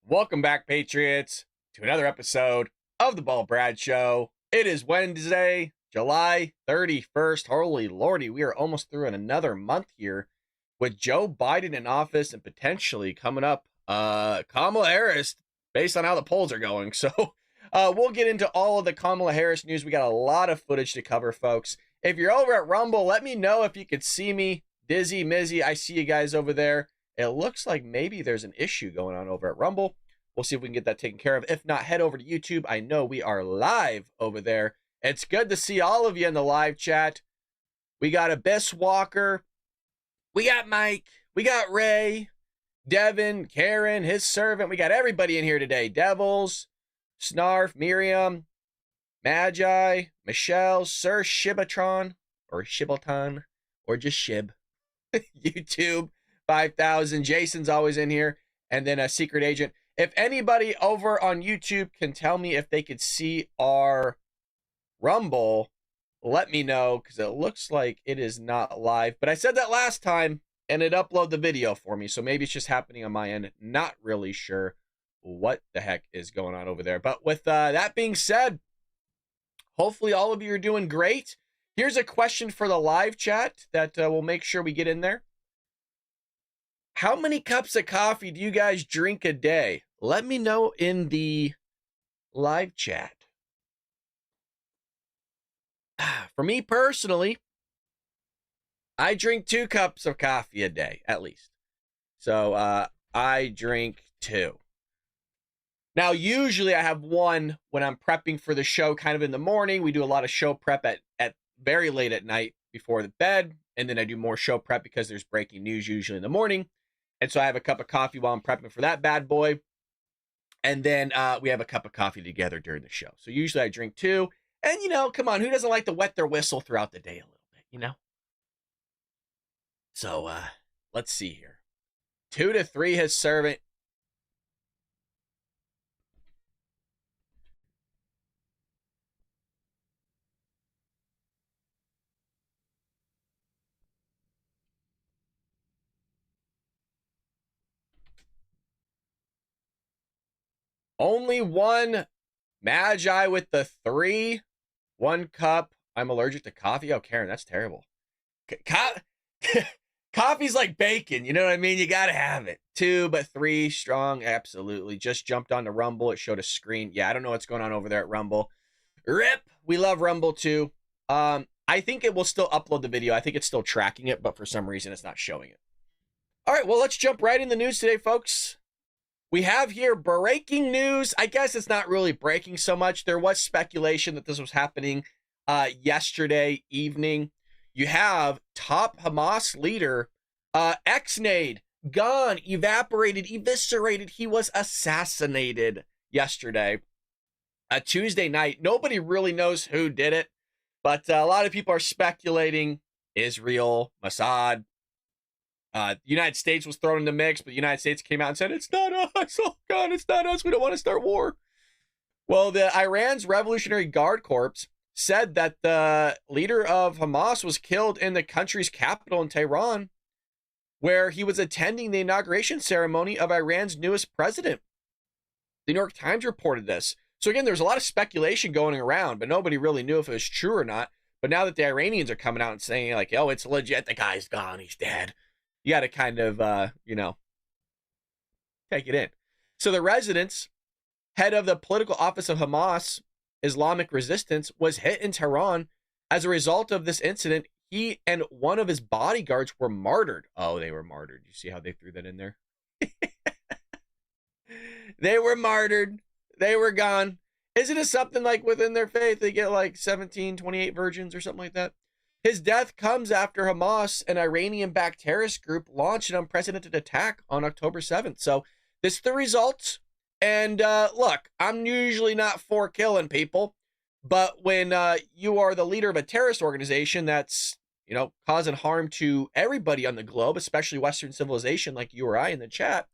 Welcome back, Patriots, to another episode of the Ball Brad Show. It is Wednesday, July 31st. Holy lordy, we are almost through in another month here with Joe Biden in office and potentially coming up Kamala Harris, based on how the polls are going. So we'll get into all of the Kamala Harris news. We got a lot of footage to cover, folks. If you're over at Rumble, let me know if you could see me. Dizzy, Mizzy, I see you guys over there. It looks like maybe there's an issue going on over at Rumble. We'll see if we can get that taken care of. If not, head over to YouTube. I know we are live over there. It's good to see all of you in the live chat. We got Abyss Walker. We got Mike. We got Ray. Devin, Karen, his servant. We got everybody in here today. Devils, Snarf, Miriam, Magi, Michelle, Sir Shibatron, or Shibaton, or just Shib. YouTube 5000. Jason's always in here. And then a secret agent. If anybody over on YouTube can tell me if they could see our Rumble, let me know, because it looks like it is not live. But I said that last time, and it uploaded the video for me, so maybe it's just happening on my end. Not really sure what the heck is going on over there. But with that being said, hopefully all of you are doing great. Here's a question for the live chat that we'll make sure we get in there. How many cups of coffee do you guys drink a day? Let me know in the live chat. For me personally, I drink 2 cups of coffee a day, at least. So I drink 2. Now, usually I have 1 when I'm prepping for the show kind of in the morning. We do a lot of show prep at very late at night before the bed. And then I do more show prep because there's breaking news usually in the morning. And so I have a cup of coffee while I'm prepping for that bad boy. And then we have a cup of coffee together during the show. So usually I drink 2. And, you know, come on, who doesn't like to wet their whistle throughout the day a little bit, you know? So let's see here. 2 to 3, his servant. Only 1 Magi with the 3. 1 cup. I'm allergic to coffee. Oh, Karen, that's terrible. Coffee's like bacon. You know what I mean? You got to have it. 2, but 3 strong. Absolutely. Just jumped on the Rumble. It showed a screen. Yeah, I don't know what's going on over there at Rumble. RIP. We love Rumble too. I think it will still upload the video. I think it's still tracking it, but for some reason it's not showing it. All right, well, let's jump right in the news today, folks. We have here breaking news. I guess it's not really breaking so much. There was speculation that this was happening yesterday evening. You have top Hamas leader, Xnade, gone, evaporated, eviscerated. He was assassinated yesterday, Tuesday night. Nobody really knows who did it, but a lot of people are speculating Israel, Mossad. The United States was thrown in the mix, but the United States came out and said, it's not us. Oh, God, it's not us. We don't want to start war. Well, the Iran's Revolutionary Guard Corps said that the leader of Hamas was killed in the country's capital in Tehran, where he was attending the inauguration ceremony of Iran's newest president. The New York Times reported this. So again, there's a lot of speculation going around, but nobody really knew if it was true or not. But now that the Iranians are coming out and saying, like, oh, it's legit, the guy's gone, he's dead, you got to kind of, you know, take it in. So the residence, head of the political office of Hamas, Islamic Resistance, was hit in Tehran. As a result of this incident, he and one of his bodyguards were martyred. Oh, they were martyred. You see how they threw that in there? They were martyred. They were gone. Isn't it something like within their faith, they get like 17, 28 virgins or something like that? His death comes after Hamas, an Iranian-backed terrorist group, launched an unprecedented attack on October 7th. So this is the result. And look, I'm usually not for killing people, but when you are the leader of a terrorist organization that's, you know, causing harm to everybody on the globe, especially Western civilization like you or I in the chat,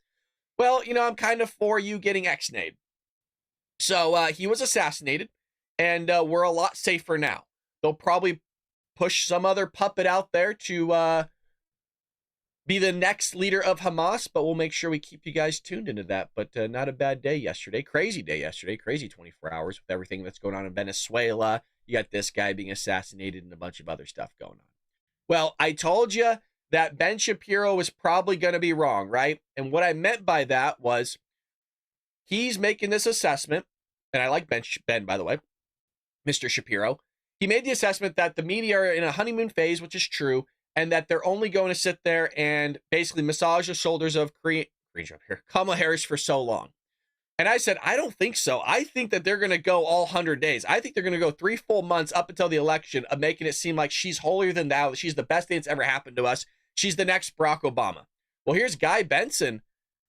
well, you know, I'm kind of for you getting Xnade. So he was assassinated, and we're a lot safer now. They'll probably push some other puppet out there to be the next leader of Hamas, but we'll make sure we keep you guys tuned into that. But not a bad day yesterday. Crazy day yesterday. Crazy 24 hours with everything that's going on in Venezuela. You got this guy being assassinated and a bunch of other stuff going on. Well, I told you that Ben Shapiro was probably going to be wrong, right? And what I meant by that was he's making this assessment, and I like Ben, by the way, Mr. Shapiro. He made the assessment that the media are in a honeymoon phase, which is true, and that they're only going to sit there and basically massage the shoulders of Kamala Harris for so long. And I said, I don't think so. I think that they're going to go all 100 days. I think they're going to go 3 full months up until the election of making it seem like she's holier than thou, that she's the best thing that's ever happened to us. She's the next Barack Obama. Well, here's Guy Benson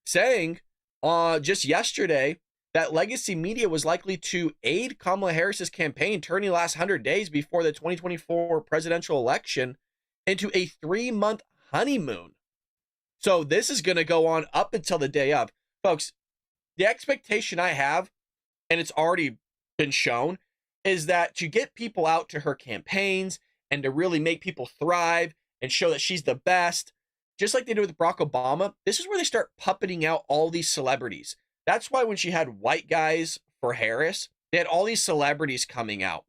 saying just yesterday that legacy media was likely to aid Kamala Harris's campaign, turning the last 100 days before the 2024 presidential election into a 3-month honeymoon. So this is going to go on up until the day of. Folks, the expectation I have, and it's already been shown, is that to get people out to her campaigns and to really make people thrive and show that she's the best, just like they did with Barack Obama, this is where they start puppeting out all these celebrities. That's why when she had white guys for Harris, they had all these celebrities coming out.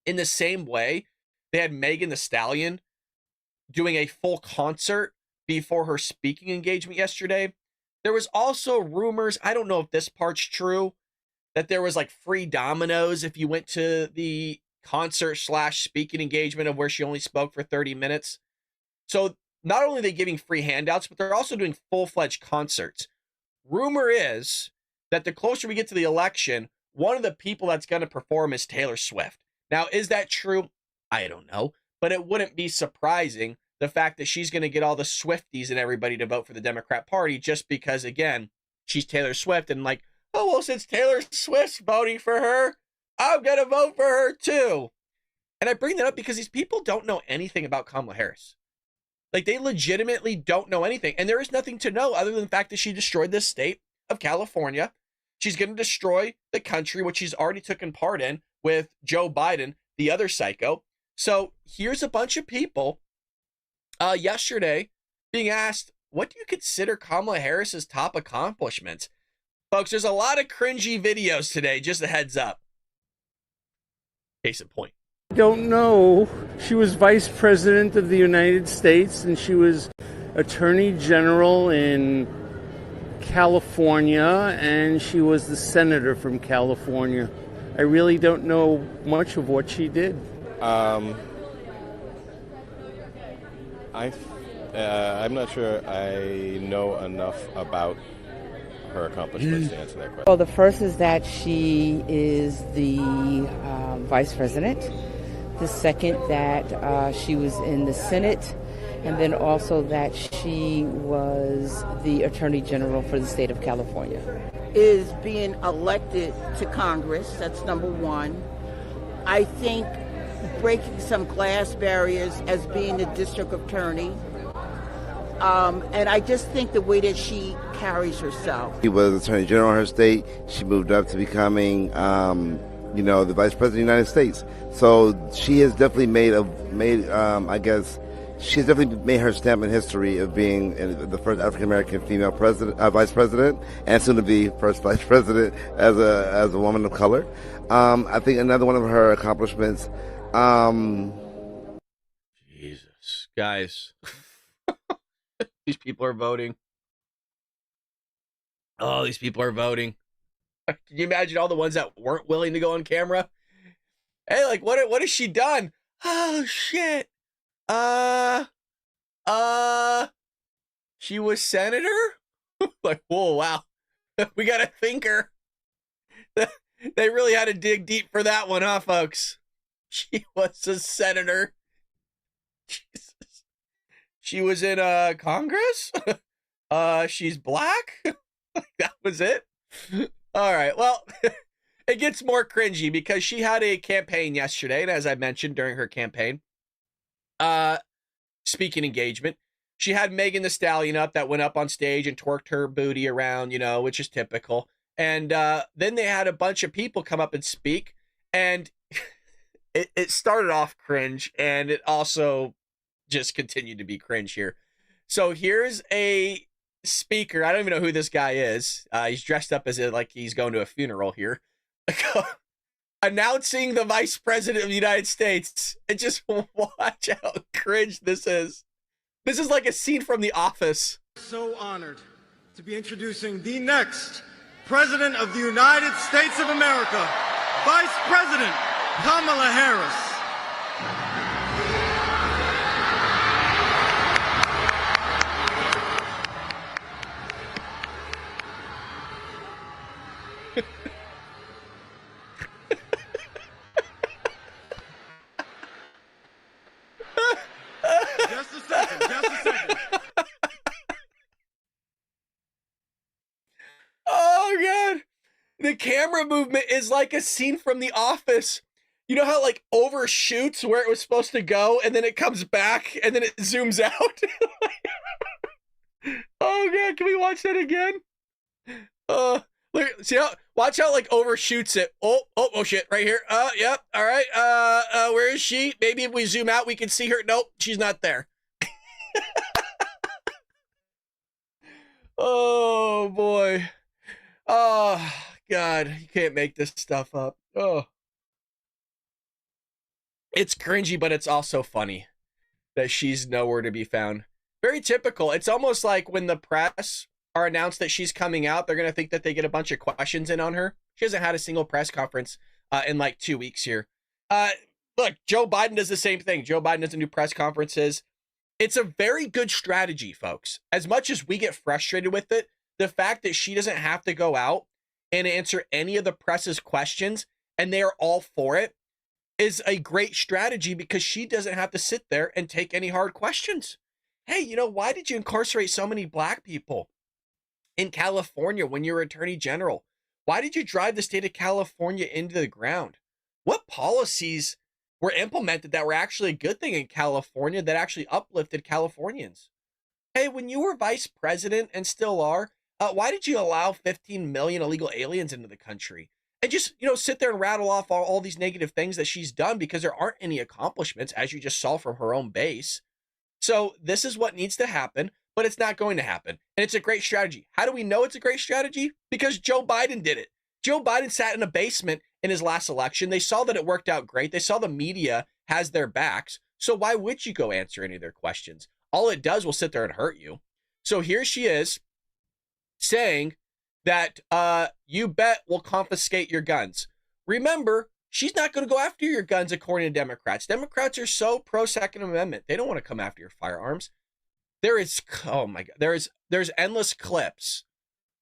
In the same way, they had Megan Thee Stallion doing a full concert before her speaking engagement yesterday. There was also rumors, I don't know if this part's true, that there was like free dominoes if you went to the concert/speaking engagement of where she only spoke for 30 minutes. So not only are they giving free handouts, but they're also doing full-fledged concerts. Rumor is that the closer we get to the election, one of the people that's going to perform is Taylor Swift. Now, is that true? I don't know, but it wouldn't be surprising the fact that she's going to get all the Swifties and everybody to vote for the Democrat Party just because, again, she's Taylor Swift and like, oh, well, since Taylor Swift's voting for her, I'm going to vote for her too. And I bring that up because these people don't know anything about Kamala Harris. Like, they legitimately don't know anything. And there is nothing to know other than the fact that she destroyed the state of California. She's going to destroy the country, which she's already taken part in with Joe Biden, the other psycho. So here's a bunch of people yesterday being asked, what do you consider Kamala Harris's top accomplishments? Folks, there's a lot of cringy videos today, just a heads up. Case in point. Don't know. She was vice president of the United States and she was attorney general in California and she was the senator from California. I really don't know much of what she did. I'm not sure I know enough about her accomplishments to answer that question. Well, the first is that she is the vice president. The second, that she was in the Senate. And then also that she was the Attorney General for the state of California. Is being elected to Congress. That's number one. I think breaking some glass barriers as being the district attorney. And I just think the way that she carries herself. She was Attorney General in her state. She moved up to becoming, the Vice President of the United States. So she has definitely she's definitely made her stamp in history of being the first African-American female vice president, and soon to be first vice president as a woman of color. I think another one of her accomplishments. Jesus, guys, these people are voting. Oh, these people are voting. Can you imagine all the ones that weren't willing to go on camera? Hey, like, what has she done? Oh shit. She was senator? Like, whoa, wow. We got a thinker. They really had to dig deep for that one, huh, folks? She was a senator. Jesus. She was in Congress? She's black? That was it? All right, well, it gets more cringy because she had a campaign yesterday, and as I mentioned during her campaign, speaking engagement, she had Megan Thee Stallion up that went up on stage and twerked her booty around, which is typical. And then they had a bunch of people come up and speak, and it started off cringe, and it also just continued to be cringe here. So here's a speaker. I don't even know who this guy is. He's dressed up as like he's going to a funeral here. Announcing the vice president of the United States. And just watch how cringe this is. This is like a scene from The Office. So honored to be introducing the next President of the United States of America, Vice President Kamala Harris. Just a second. Oh, God. The camera movement is like a scene from The Office. You know how like overshoots where it was supposed to go and then it comes back and then it zooms out? Oh, God. Can we watch that again? Look, see how, watch how like overshoots it. Oh, shit. Right here. Yep. All right. Where is she? Maybe if we zoom out, we can see her. Nope. She's not there. Oh, boy. Oh, God. You can't make this stuff up. Oh. It's cringy, but it's also funny that she's nowhere to be found. Very typical. It's almost like when the press are announced that she's coming out, they're going to think that they get a bunch of questions in on her. She hasn't had a single press conference in like 2 weeks here. Look, Joe Biden does the same thing. Joe Biden doesn't do press conferences. It's a very good strategy, folks. As much as we get frustrated with it, the fact that she doesn't have to go out and answer any of the press's questions, and they are all for it, is a great strategy because she doesn't have to sit there and take any hard questions. Hey, you know, why did you incarcerate so many black people in California when you were attorney general? Why did you drive the state of California into the ground? What policies were implemented that were actually a good thing in California that actually uplifted Californians? Hey, when you were vice president and still are, why did you allow 15 million illegal aliens into the country? And just, you know, sit there and rattle off all these negative things that she's done because there aren't any accomplishments, as you just saw from her own base. So this is what needs to happen, but it's not going to happen. And it's a great strategy. How do we know it's a great strategy? Because Joe Biden did it. Joe Biden sat in a basement in his last election. They saw that it worked out great. They saw the media has their backs. So why would you go answer any of their questions? All it does will sit there and hurt you. So here she is saying that you bet we'll confiscate your guns. Remember, she's not going to go after your guns according to Democrats. Democrats are so pro-Second Amendment. They don't want to come after your firearms. There is, oh my God, there's endless clips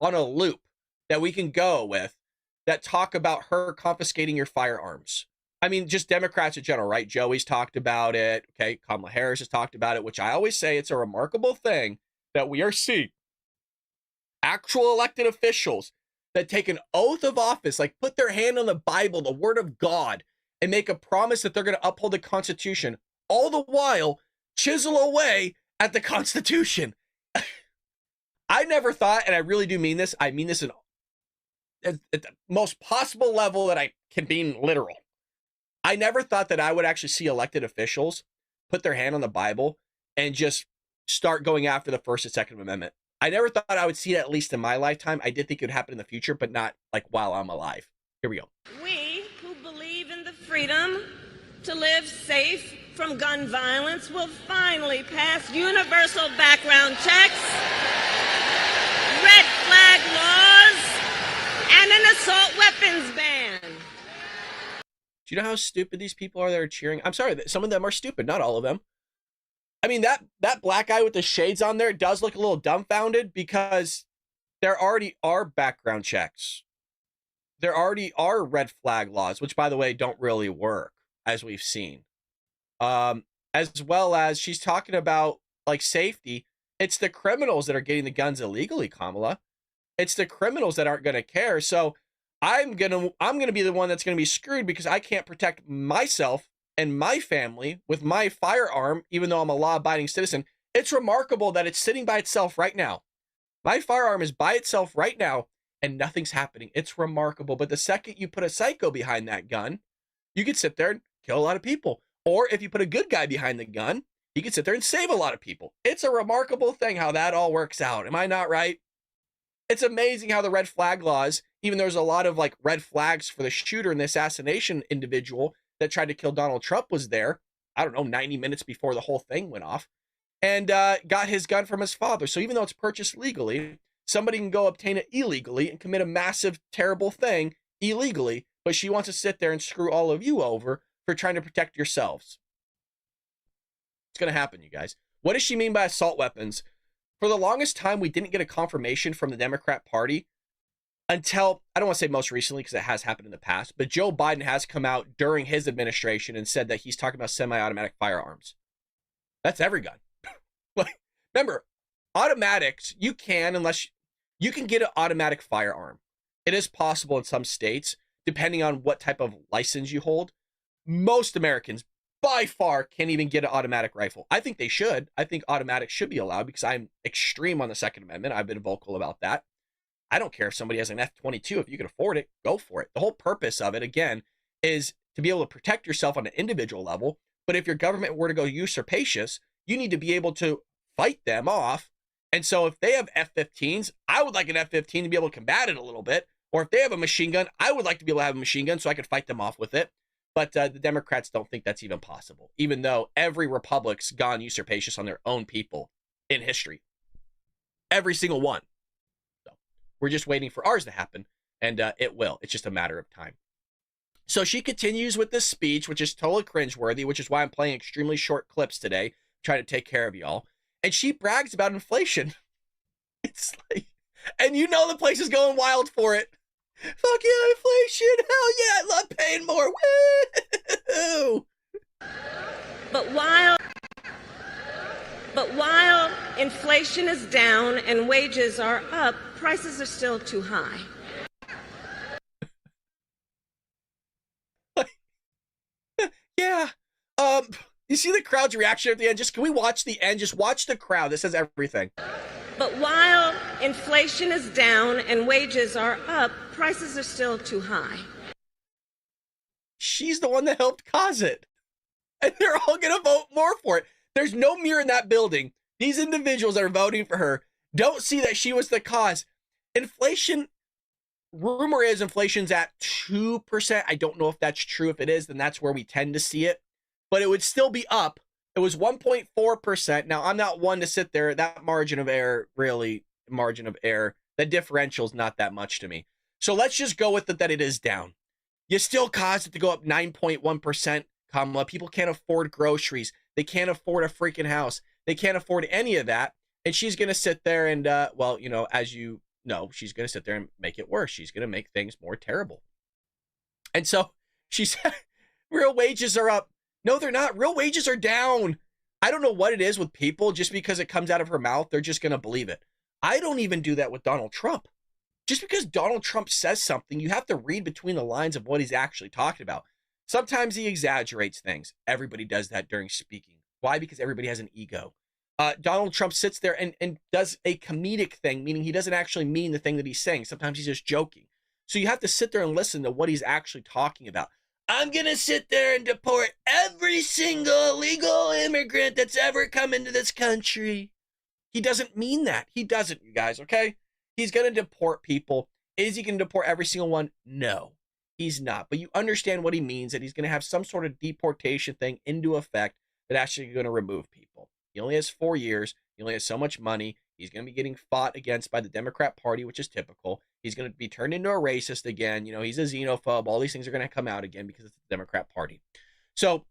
on a loop that we can go with that talk about her confiscating your firearms. I mean, just Democrats in general, right? Joey's talked about it. Okay, Kamala Harris has talked about it, which I always say it's a remarkable thing that we are seeing actual elected officials that take an oath of office, like put their hand on the Bible, the word of God, and make a promise that they're going to uphold the Constitution, all the while chisel away at the Constitution. I never thought, and I really do mean this, I mean this at the most possible level that I can be literal. I never thought that I would actually see elected officials put their hand on the Bible and just start going after the First and Second Amendment. I never thought I would see it, at least in my lifetime. I did think it would happen in the future, but not like while I'm alive. Here we go. We who believe in the freedom to live safe from gun violence will finally pass universal background checks, red flag laws, and an assault weapons ban. Do you know how stupid these people are that are cheering? I'm sorry, some of them are stupid, not all of them. I mean, that black guy with the shades on there does look a little dumbfounded because there already are background checks. There already are red flag laws, which, by the way, don't really work, as we've seen. As well as she's talking about, like, safety. It's the criminals that are getting the guns illegally, Kamala. It's the criminals that aren't going to care. So I'm gonna be the one that's going to be screwed because I can't protect myself and my family with my firearm, even though I'm a law-abiding citizen. It's remarkable that it's sitting by itself right now. My firearm is by itself right now, and nothing's happening. It's remarkable. But the second you put a psycho behind that gun, you could sit there and kill a lot of people. Or if you put a good guy behind the gun, he could sit there and save a lot of people. It's a remarkable thing how that all works out. Am I not right? It's amazing how the red flag laws, even there's a lot of like red flags for the shooter and the assassination individual that tried to kill Donald Trump was there, I don't know, 90 minutes before the whole thing went off, and got his gun from his father. So even though it's purchased legally, somebody can go obtain it illegally and commit a massive, terrible thing illegally, but she wants to sit there and screw all of you over for trying to protect yourselves. It's going to happen, you guys. What does she mean by assault weapons? For the longest time, we didn't get a confirmation from the Democrat Party until, I don't want to say most recently because it has happened in the past, but Joe Biden has come out during his administration and said that he's talking about semi-automatic firearms. That's every gun. Like, remember, automatics, you can, unless you can get an automatic firearm. It is possible in some states, depending on what type of license you hold. Most Americans, by far, can't even get an automatic rifle. I think they should. I think automatics should be allowed because I'm extreme on the Second Amendment. I've been vocal about that. I don't care if somebody has an F-22. If you can afford it, go for it. The whole purpose of it, again, is to be able to protect yourself on an individual level. But if your government were to go usurpacious, you need to be able to fight them off. And so if they have F-15s, I would like an F-15 to be able to combat it a little bit. Or if they have a machine gun, I would like to be able to have a machine gun so I could fight them off with it. But the Democrats don't think that's even possible, even though every republic's gone usurpacious on their own people in history. Every single one. So we're just waiting for ours to happen, and it will. It's just a matter of time. So she continues with this speech, which is totally cringeworthy, which is why I'm playing extremely short clips today, trying to take care of y'all. And she brags about inflation. It's like, and you know the place is going wild for it. Fuck yeah, inflation. Hell yeah, I love paying more. Woo! But while inflation is down and wages are up, prices are still too high. Yeah. You see the crowd's reaction at the end? Just can we watch the end? Just watch the crowd. This says everything. But while inflation is down and wages are up, prices are still too high. She's the one that helped cause it. And they're all going to vote more for it. There's no mirror in that building. These individuals that are voting for her don't see that she was the cause. Inflation, rumor is inflation's at 2%. I don't know if that's true. If it is, then that's where we tend to see it. But it would still be up. It was 1.4%. Now, I'm not one to sit there. That margin of error, really, margin of error, the differential is not that much to me. So let's just go with it that it is down. You still caused it to go up 9.1%, Kamala. People can't afford groceries. They can't afford a freaking house. They can't afford any of that. And she's going to sit there and, well, you know, as you know, she's going to sit there and make it worse. She's going to make things more terrible. And so she said, real wages are up. No, they're not. Real wages are down. I don't know what it is with people. Just because it comes out of her mouth, they're just going to believe it. I don't even do that with Donald Trump. Just because Donald Trump says something, you have to read between the lines of what he's actually talking about. Sometimes he exaggerates things. Everybody does that during speaking. Why? Because everybody has an ego. Donald Trump sits there and does a comedic thing, meaning he doesn't actually mean the thing that he's saying. Sometimes he's just joking. So you have to sit there and listen to what he's actually talking about. I'm going to sit there and deport every single illegal immigrant that's ever come into this country. He doesn't mean that. He doesn't, you guys, okay? He's going to deport people. Is he going to deport every single one? No, he's not. But you understand what he means, that he's going to have some sort of deportation thing into effect that actually going to remove people. He only has 4 years. He only has so much money. He's going to be getting fought against by the Democrat Party, which is typical. He's going to be turned into a racist again. You know, he's a xenophobe. All these things are going to come out again because it's the Democrat Party. So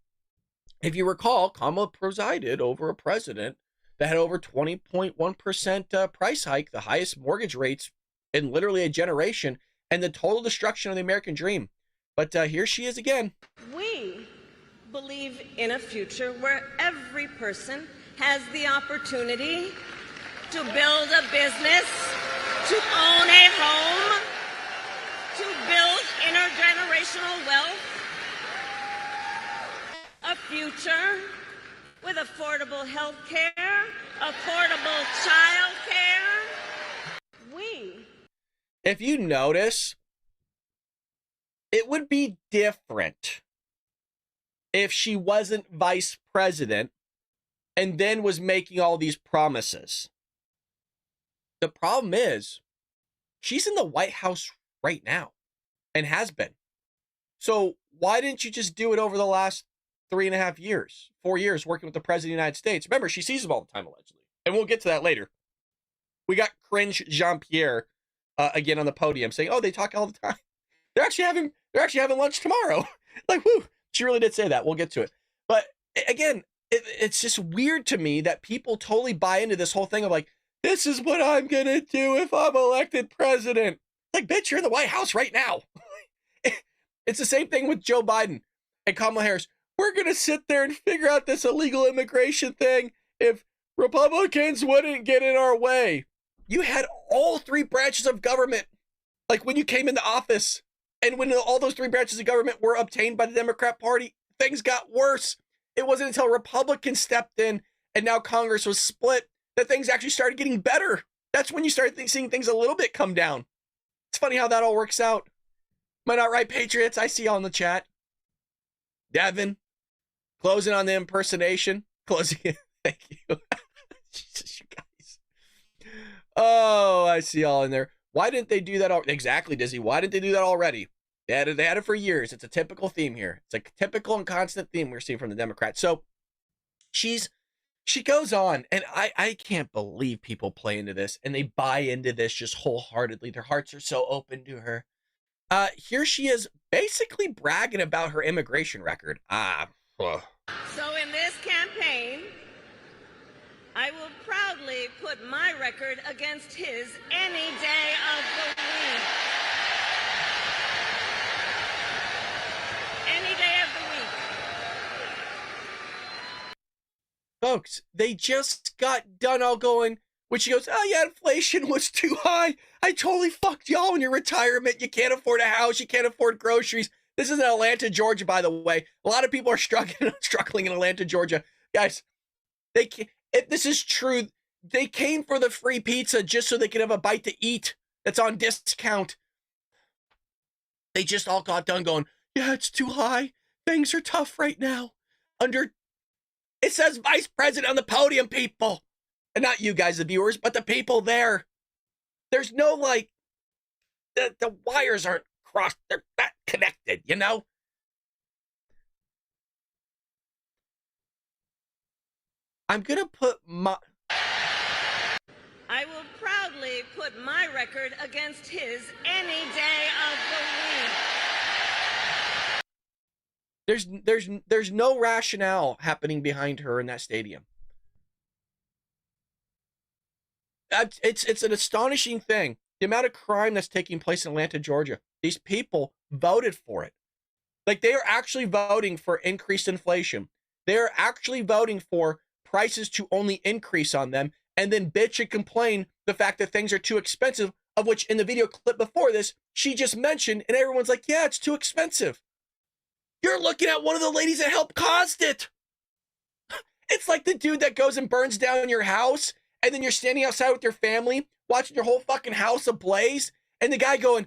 if you recall, Kamala presided over a president that had over 20.1% price hike, the highest mortgage rates in literally a generation, and the total destruction of the American dream. But here she is again. We believe in a future where every person has the opportunity to build a business, to own a home, to build intergenerational wealth, a future with affordable health care, affordable child care. If you notice, it would be different if she wasn't vice president and then was making all these promises. The problem is, she's in the White House right now and has been. So why didn't you just do it over the last 3.5 years, 4 years working with the President of the United States? Remember, she sees him all the time, allegedly. And we'll get to that later. We got Cringe Jean-Pierre again on the podium saying, oh, they talk all the time. They're actually having lunch tomorrow. Like, whoo, she really did say that. We'll get to it. But again, it's just weird to me that people totally buy into this whole thing of like, this is what I'm going to do if I'm elected president. Like, bitch, you're in the White House right now. It's the same thing with Joe Biden and Kamala Harris. We're going to sit there and figure out this illegal immigration thing if Republicans wouldn't get in our way. You had all three branches of government, like when you came into office, and when all those three branches of government were obtained by the Democrat Party, things got worse. It wasn't until Republicans stepped in and now Congress was split that things actually started getting better. That's when you started seeing things a little bit come down. It's funny how that all works out. Am I not right, Patriots? I see y'all in the chat. Devin, closing on the impersonation. Closing it. Thank you. Jesus, you guys. Oh, I see y'all in there. Why didn't they do that? Exactly, Dizzy. Why didn't they do that already? They had it for years. It's a typical theme here. It's a typical and constant theme we're seeing from the Democrats. So she goes on, and I can't believe people play into this, and they buy into this just wholeheartedly. Their hearts are so open to her. Here she is basically bragging about her immigration record. So in this campaign, I will proudly put my record against his any day of the week. Any day of the week. Folks, they just got done all going, when she goes, oh yeah, inflation was too high. I totally fucked y'all in your retirement. You can't afford a house. You can't afford groceries. This is in Atlanta, Georgia, by the way. A lot of people are struggling in Atlanta, Georgia. Guys, if this is true, they came for the free pizza just so they could have a bite to eat that's on discount. They just all got done going, yeah, it's too high. Things are tough right now. It says vice president on the podium, people. And not you guys, the viewers, but the people there. There's no, like, the wires aren't crossed. They're not connected, you know? I'm going to put I will proudly put my record against his any day of the week. There's no rationale happening behind her in that stadium. It's an astonishing thing. The amount of crime that's taking place in Atlanta, Georgia. These people voted for it. Like, they are actually voting for increased inflation. They're actually voting for prices to only increase on them and then bitch and complain the fact that things are too expensive, of which in the video clip before this, she just mentioned, and everyone's like, yeah, it's too expensive. You're looking at one of the ladies that helped caused it. It's like the dude that goes and burns down your house, and then you're standing outside with your family, watching your whole fucking house ablaze, and the guy going,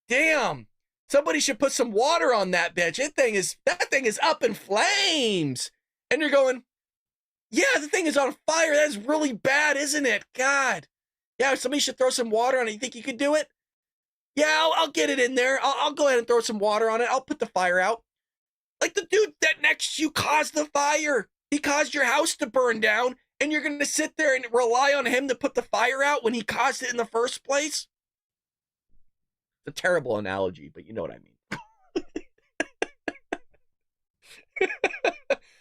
damn, somebody should put some water on that bitch. That thing is up in flames. And you're going, yeah, the thing is on fire. That's really bad, isn't it? God. Yeah, somebody should throw some water on it. You think you could do it? Yeah, I'll get it in there. I'll go ahead and throw some water on it. I'll put the fire out. Like, the dude that next to you caused the fire. He caused your house to burn down, and you're going to sit there and rely on him to put the fire out when he caused it in the first place? It's a terrible analogy, but you know what I mean.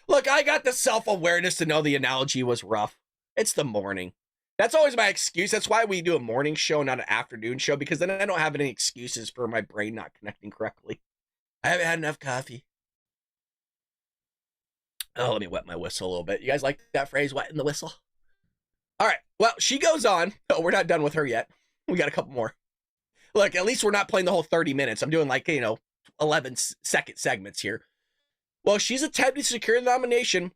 Look, I got the self-awareness to know the analogy was rough. It's the morning. That's always my excuse. That's why we do a morning show, not an afternoon show, because then I don't have any excuses for my brain not connecting correctly. I haven't had enough coffee. Oh, let me wet my whistle a little bit. You guys like that phrase, wetting the whistle? All right. Well, she goes on. Oh, we're not done with her yet. We got a couple more. Look, at least we're not playing the whole 30 minutes. I'm doing 11-second segments here. Well, she's attempting to secure the nomination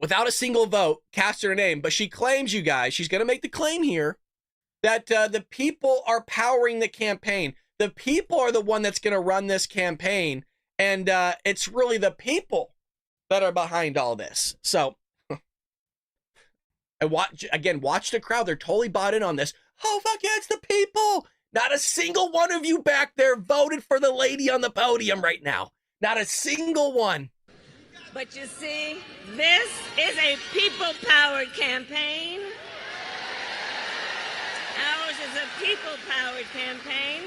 without a single vote cast her name, but she claims, you guys, she's going to make the claim here that the people are powering the campaign. The people are the one that's going to run this campaign, and it's really the people that are behind all this. So And watch the crowd. They're totally bought in on this. Oh, fuck yeah, it's the people. Not a single one of you back there voted for the lady on the podium right now. Not a single one. But you see, this is a people-powered campaign. Ours is a people-powered campaign.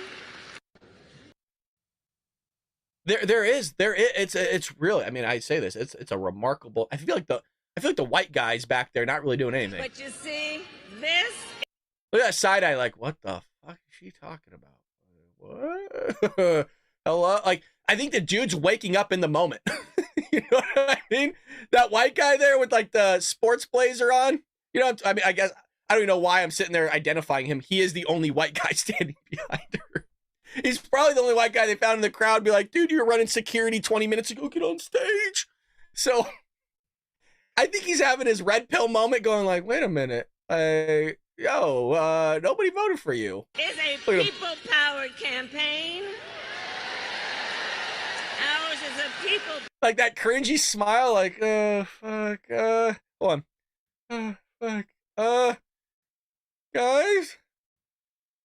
It's really, I mean, I say this, it's a remarkable, I feel like the white guys back there not really doing anything. But you see, this. Look at that side eye, like, what the fuck is she talking about? What? Hello? Like, I think the dude's waking up in the moment. You know what I mean? That white guy there with like the sports blazer on. You know, I mean, I guess I don't even know why I'm sitting there identifying him. He is the only white guy standing behind her. He's probably the only white guy they found in the crowd. Be like, dude, you were running security 20 minutes ago. Get on stage. So I think he's having his red pill moment, going like, wait a minute, nobody voted for you. It's a people-powered campaign. Ours is a people. Like that cringy smile, like, fuck, hold on. Fuck, guys,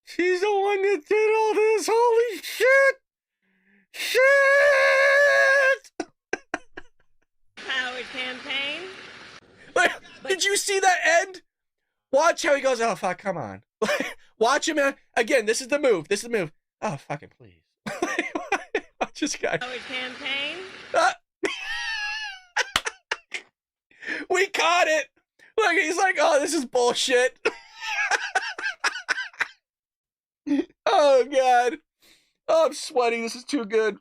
she's the one that did all this, holy shit! Powered campaign. Like, did you see that end? Watch how he goes, oh, fuck, come on. Watch him, again, this is the move, Oh, fucking please. Watch this guy. Powered campaign. We caught it. Look, he's like, oh, this is bullshit. Oh, God. Oh, I'm sweating. This is too good.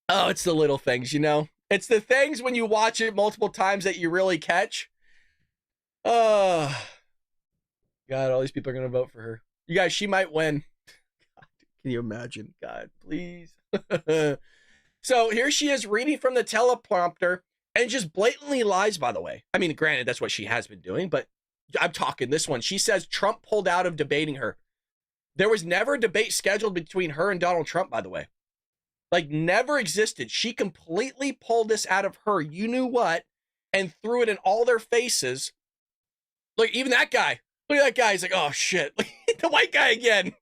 Oh, it's the little things, you know? It's the things when you watch it multiple times that you really catch. Oh, God, all these people are going to vote for her. You guys, she might win. God, can you imagine? God, please. So here she is reading from the teleprompter and just blatantly lies, by the way. I mean, granted, that's what she has been doing, but I'm talking this one. She says Trump pulled out of debating her. There was never a debate scheduled between her and Donald Trump, by the way. Like, never existed. She completely pulled this out of her, you knew what, and threw it in all their faces. Look, even that guy. Look at that guy. He's like, oh, shit. The white guy again.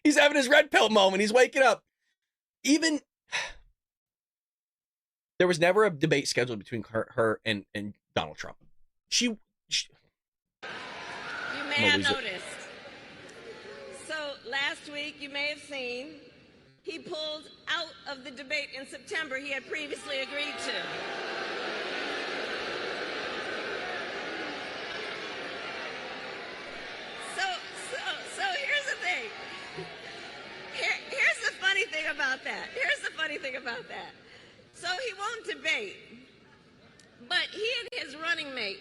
He's having his red pill moment. He's waking up. Even... There was never a debate scheduled between her and Donald Trump. You may have noticed. So last week, you may have seen, he pulled out of the debate in September he had previously agreed to. So here's the thing. Here's the funny thing about that. So he won't debate, but he and his running mate.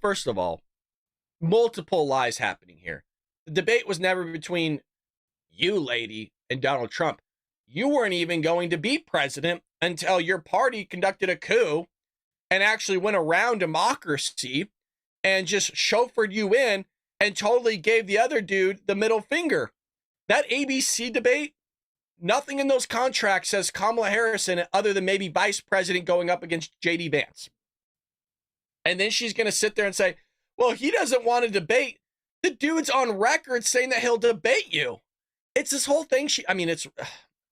First of all, multiple lies happening here. The debate was never between you, lady, and Donald Trump. You weren't even going to be president until your party conducted a coup and actually went around democracy and just chauffeured you in and totally gave the other dude the middle finger. That ABC debate, nothing in those contracts says Kamala Harris in it other than maybe vice president going up against J.D. Vance. And then she's going to sit there and say, well, he doesn't want to debate. The dude's on record saying that he'll debate you. It's this whole thing.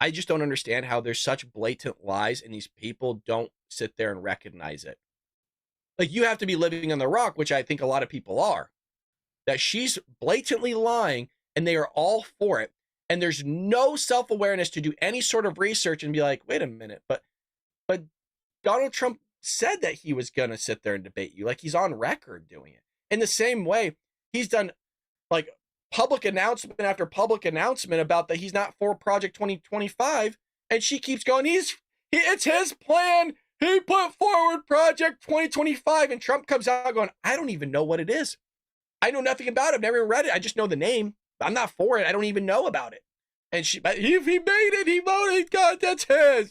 I just don't understand how there's such blatant lies and these people don't sit there and recognize it. Like, you have to be living on the rock, which I think a lot of people are. That she's blatantly lying and they are all for it. And there's no self-awareness to do any sort of research and be like, wait a minute, but Donald Trump said that he was going to sit there and debate you. Like, he's on record doing it. In the same way, he's done like public announcement after public announcement about that he's not for Project 2025. And she keeps going, it's his plan. He put forward Project 2025. And Trump comes out going, I don't even know what it is. I know nothing about it. I've never even read it. I just know the name. I'm not for it. I don't even know about it. And but if he made it, he voted. God, that's his.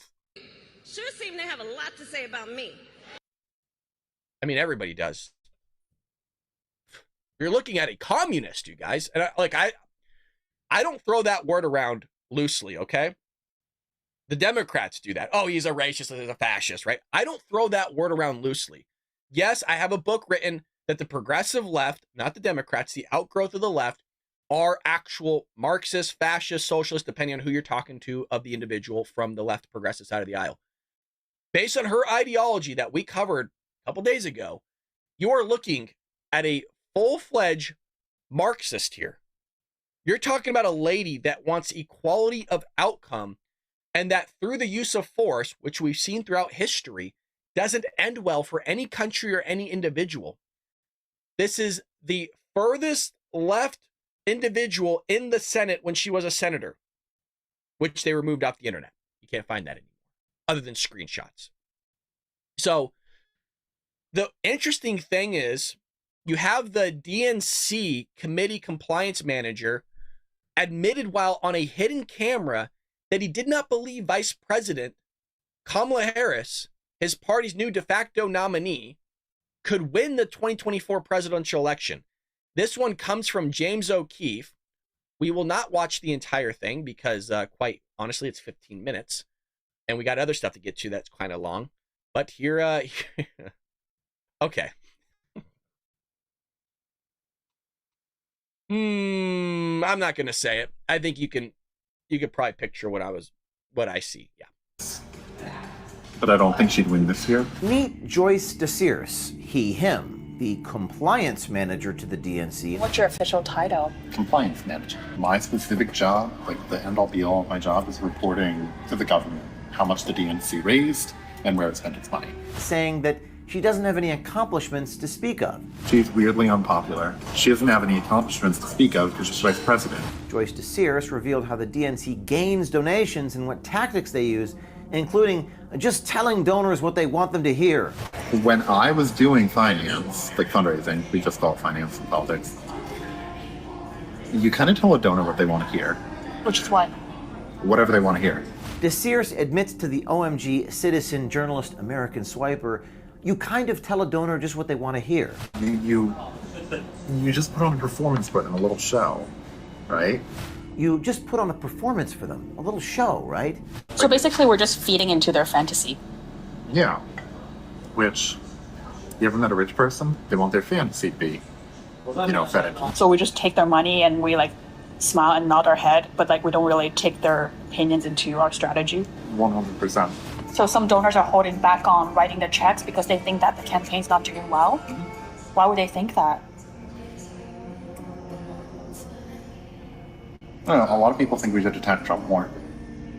Sure seem to have a lot to say about me. I mean, everybody does. You're looking at a communist, you guys. And I don't throw that word around loosely, okay? The Democrats do that. Oh, he's a racist, he's a fascist, right? I don't throw that word around loosely. Yes, I have a book written that the progressive left, not the Democrats, the outgrowth of the left, are actual Marxist, fascist, socialist, depending on who you're talking to, of the individual from the left progressive side of the aisle. Based on her ideology that we covered a couple days ago, you are looking at a full-fledged Marxist here. You're talking about a lady that wants equality of outcome, and that through the use of force, which we've seen throughout history, doesn't end well for any country or any individual. This is the furthest left individual in the Senate when she was a senator, which they removed off the internet. You can't find that anymore, other than screenshots. So the interesting thing is, you have the DNC committee compliance manager admitted while on a hidden camera that he did not believe Vice President Kamala Harris, his party's new de facto nominee, could win the 2024 presidential election. This one comes from James O'Keefe. We will not watch the entire thing because, quite honestly, it's 15 minutes. And we got other stuff to get to that's kind of long. But here, okay. I'm not going to say it. I think you could probably picture what I see. Yeah. But I don't think she'd win this year. Meet Joyce DeSears, him, the compliance manager to the DNC. What's your official title? Compliance manager. My specific job, like the end-all be-all of my job, is reporting to the government how much the DNC raised and where it spent its money. Saying that she doesn't have any accomplishments to speak of. She's weirdly unpopular. She doesn't have any accomplishments to speak of because she's vice president. Joyce DeSears revealed how the DNC gains donations and what tactics they use, including just telling donors what they want them to hear. When I was doing finance, like fundraising, we just call it finance and politics, you kind of tell a donor what they want to hear. Which is what? Whatever they want to hear. DeSears admits to the OMG citizen journalist American Swiper, you kind of tell a donor just what they want to hear. You just put on a performance for them, a little show, right? You just put on a performance for them, a little show, right? So basically we're just feeding into their fantasy. Yeah. Which, you ever met a rich person? They want their fantasy to be, fed into. So we just take their money and we smile and nod our head, but we don't really take their opinions into our strategy. 100%. So some donors are holding back on writing the checks because they think that the campaign's not doing well. Why would they think that? A lot of people think we should attack Trump more.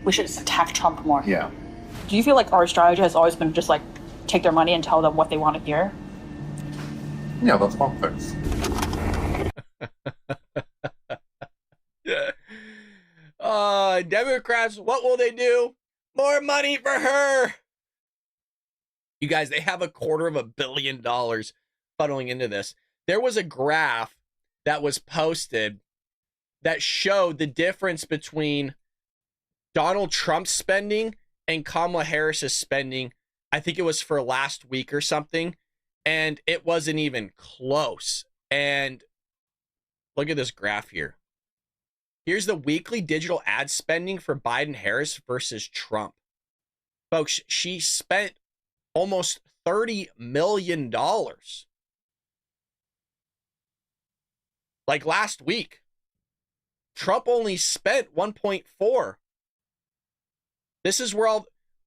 We should attack Trump more. Yeah. Do you feel like our strategy has always been just take their money and tell them what they want to hear? Yeah, that's politics. Democrats, what will they do? More money for her. You guys, they have $250 million funneling into this. There was a graph that was posted that showed the difference between Donald Trump's spending and Kamala Harris's spending. I think it was for last week or something, and it wasn't even close. And look at this graph here. Here's the weekly digital ad spending for Biden-Harris versus Trump. Folks, she spent almost $30 million. Like last week. Trump only spent 1.4. This is where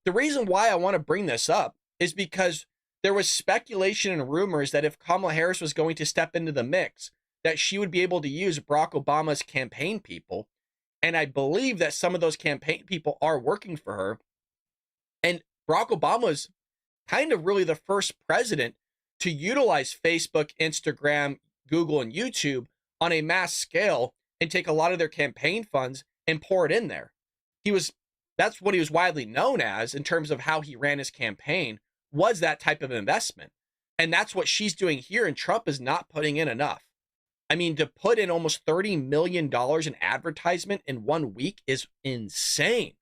the reason why I want to bring this up is because there was speculation and rumors that if Kamala Harris was going to step into the mix, that she would be able to use Barack Obama's campaign people. And I believe that some of those campaign people are working for her. And Barack Obama's kind of really the first president to utilize Facebook, Instagram, Google, and YouTube on a mass scale and take a lot of their campaign funds and pour it in there. That's what he was widely known as in terms of how he ran his campaign, was that type of investment. And that's what she's doing here, and Trump is not putting in enough. I mean, to put in almost $30 million in advertisement in 1 week is insane.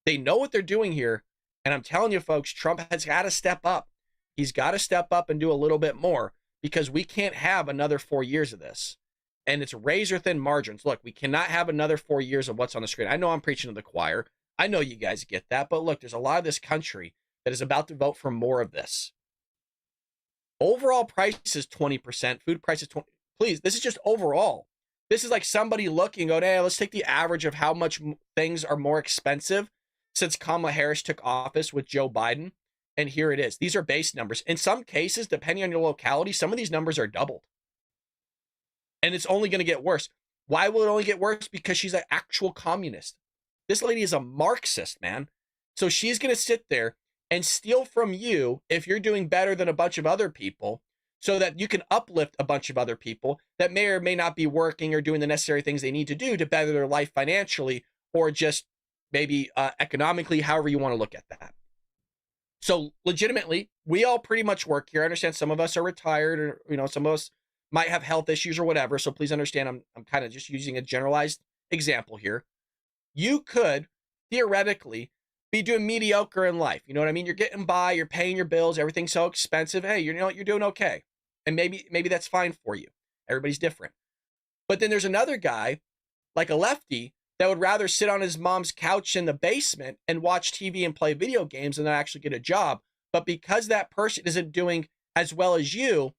They know what they're doing here. And I'm telling you, folks, Trump has got to step up. He's got to step up and do a little bit more because we can't have another 4 years of this. And it's razor thin margins. Look, we cannot have another 4 years of what's on the screen. I know I'm preaching to the choir. I know you guys get that. But look, there's a lot of this country that is about to vote for more of this. Overall price is 20%. Food price is 20. Please, this is just overall. This is like somebody looking, going, hey, let's take the average of how much things are more expensive since Kamala Harris took office with Joe Biden. And here it is. These are base numbers. In some cases, depending on your locality, some of these numbers are doubled. And it's only going to get worse. Why will it only get worse? Because she's an actual communist. This lady is a Marxist, man. So she's going to sit there and steal from you if you're doing better than a bunch of other people so that you can uplift a bunch of other people that may or may not be working or doing the necessary things they need to do to better their life financially or just maybe economically, however you want to look at that. So legitimately, we all pretty much work here. I understand some of us are retired or, you know, some of us might have health issues or whatever. So please understand, I'm kind of just using a generalized example here. You could theoretically be doing mediocre in life. You know what I mean? You're getting by, you're paying your bills, everything's so expensive. Hey, you know what? You're doing okay. And maybe that's fine for you. Everybody's different. But then there's another guy, like a lefty, that would rather sit on his mom's couch in the basement and watch TV and play video games than actually get a job. But because that person isn't doing as well as you,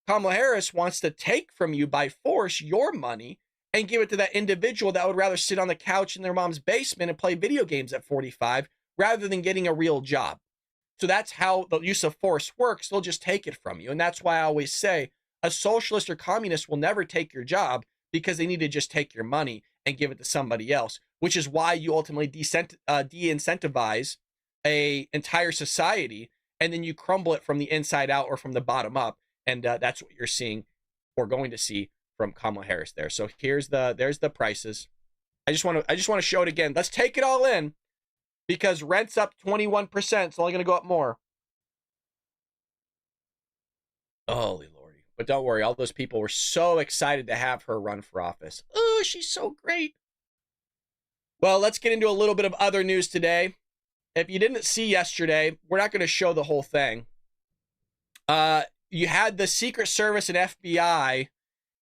Kamala Harris wants to take from you by force your money and give it to that individual that would rather sit on the couch in their mom's basement and play video games at 45 rather than getting a real job. So that's how the use of force works. They'll just take it from you. And that's why I always say a socialist or communist will never take your job because they need to just take your money and give it to somebody else, which is why you ultimately de-incentivize an entire society and then you crumble it from the inside out or from the bottom up. And that's what you're seeing or going to see from Kamala Harris there. So there's the prices. I just want to show it again. Let's take it all in because rent's up 21%. It's only going to go up more. Holy Lordy. But don't worry. All those people were so excited to have her run for office. Oh, she's so great. Well, let's get into a little bit of other news today. If you didn't see yesterday, we're not going to show the whole thing. You had the Secret Service and FBI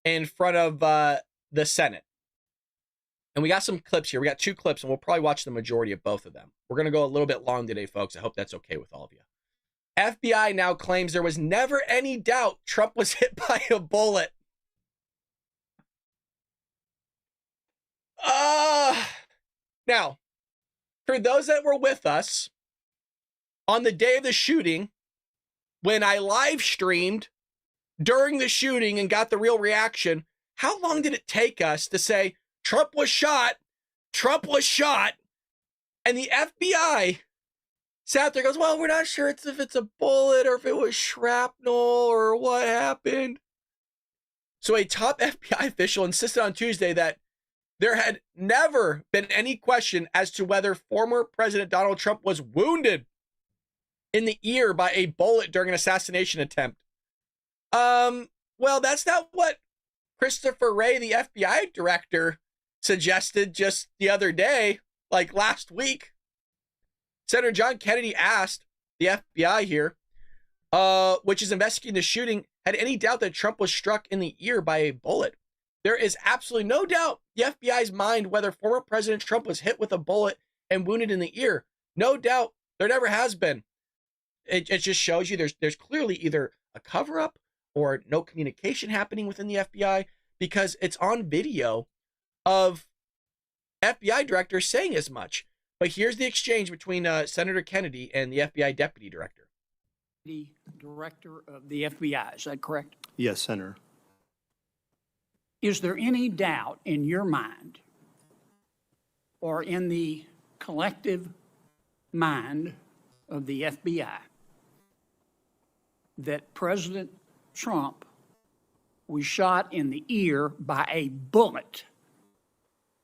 in front of the Senate. And we got some clips here. We got 2 clips, and we'll probably watch the majority of both of them. We're going to go a little bit long today, folks. I hope that's okay with all of you. FBI now claims there was never any doubt Trump was hit by a bullet. Now, for those that were with us on the day of the shooting, when I live streamed during the shooting and got the real reaction, how long did it take us to say, Trump was shot, and the FBI sat there and goes, well, we're not sure if it's a bullet or if it was shrapnel or what happened. So a top FBI official insisted on Tuesday that there had never been any question as to whether former President Donald Trump was wounded in the ear by a bullet during an assassination attempt. Well, that's not what Christopher Wray, the FBI director, suggested just the other day, like last week. Senator John Kennedy asked the FBI here, which is investigating the shooting, had any doubt that Trump was struck in the ear by a bullet. There is absolutely no doubt in the FBI's mind whether former President Trump was hit with a bullet and wounded in the ear. No doubt. There never has been. It just shows you there's clearly either a cover-up or no communication happening within the FBI because it's on video of FBI directors saying as much. But here's the exchange between Senator Kennedy and the FBI deputy director. The director of the FBI, is that correct? Yes, Senator. Is there any doubt in your mind or in the collective mind of the FBI that President Trump was shot in the ear by a bullet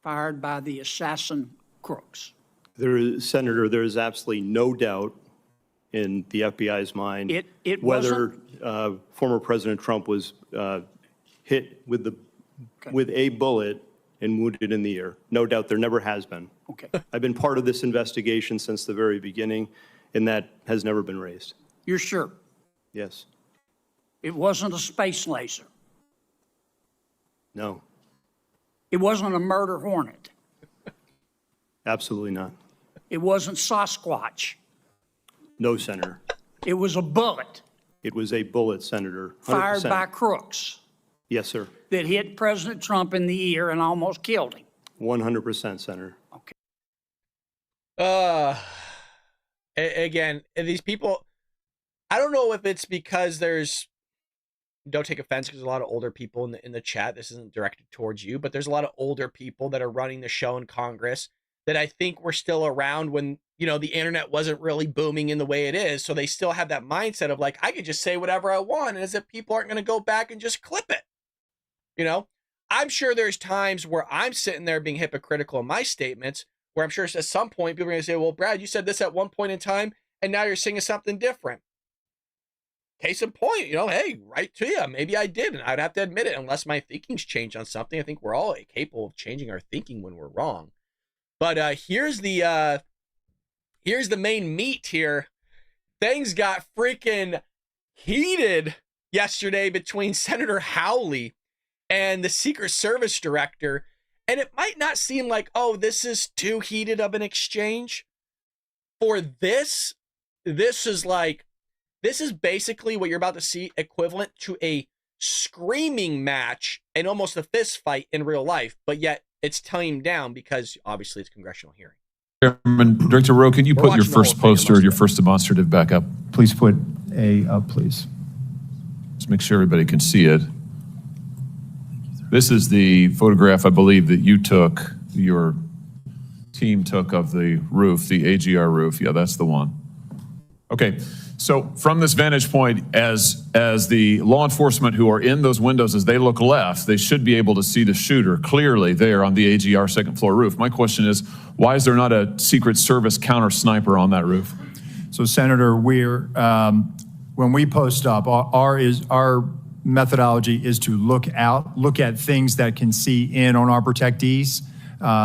fired by the assassin Cruz? Senator, there is absolutely no doubt in the FBI's mind whether former President Trump was hit with a bullet and wounded in the ear. No doubt, there never has been. Okay. I've been part of this investigation since the very beginning, and that has never been raised. You're sure? Yes. It wasn't a space laser. No. It wasn't a murder hornet. Absolutely not. It wasn't Sasquatch. No, Senator. It was a bullet. It was a bullet, Senator. 100%. Fired by crooks Yes, sir. that hit President Trump in the ear and almost killed him. 100%, Senator. Again, these people, I don't know if it's because don't take offense because there's a lot of older people in the chat. This isn't directed towards you, but there's a lot of older people that are running the show in Congress that I think were still around when, the internet wasn't really booming in the way it is. So they still have that mindset of like, I could just say whatever I want, and as if people aren't going to go back and just clip it. I'm sure there's times where I'm sitting there being hypocritical in my statements, where I'm sure at some point people are going to say, well, Brad, you said this at one point in time, and now you're saying something different. Case in point, hey, right to you. Maybe I did, and I'd have to admit it unless my thinking's changed on something. I think we're all capable of changing our thinking when we're wrong. But here's the main meat here. Things got freaking heated yesterday between Senator Hawley and the Secret Service director. And it might not seem like, oh, this is too heated of an exchange. For this is basically what you're about to see equivalent to a screaming match and almost a fist fight in real life, but yet it's tamed down because obviously it's congressional hearing. Chairman, Director Rowe, can you put your first poster, your first demonstrative back up? Please put A up, please. Let's make sure everybody can see it. This is the photograph, I believe, that you took, your team took of the roof, the AGR roof. Yeah, that's the one. Okay, so from this vantage point, as the law enforcement who are in those windows, as they look left, they should be able to see the shooter clearly there on the AGR second floor roof. My question is, why is there not a Secret Service counter sniper on that roof? So, Senator, when we post up, our methodology is to look at things that can see in on our protectees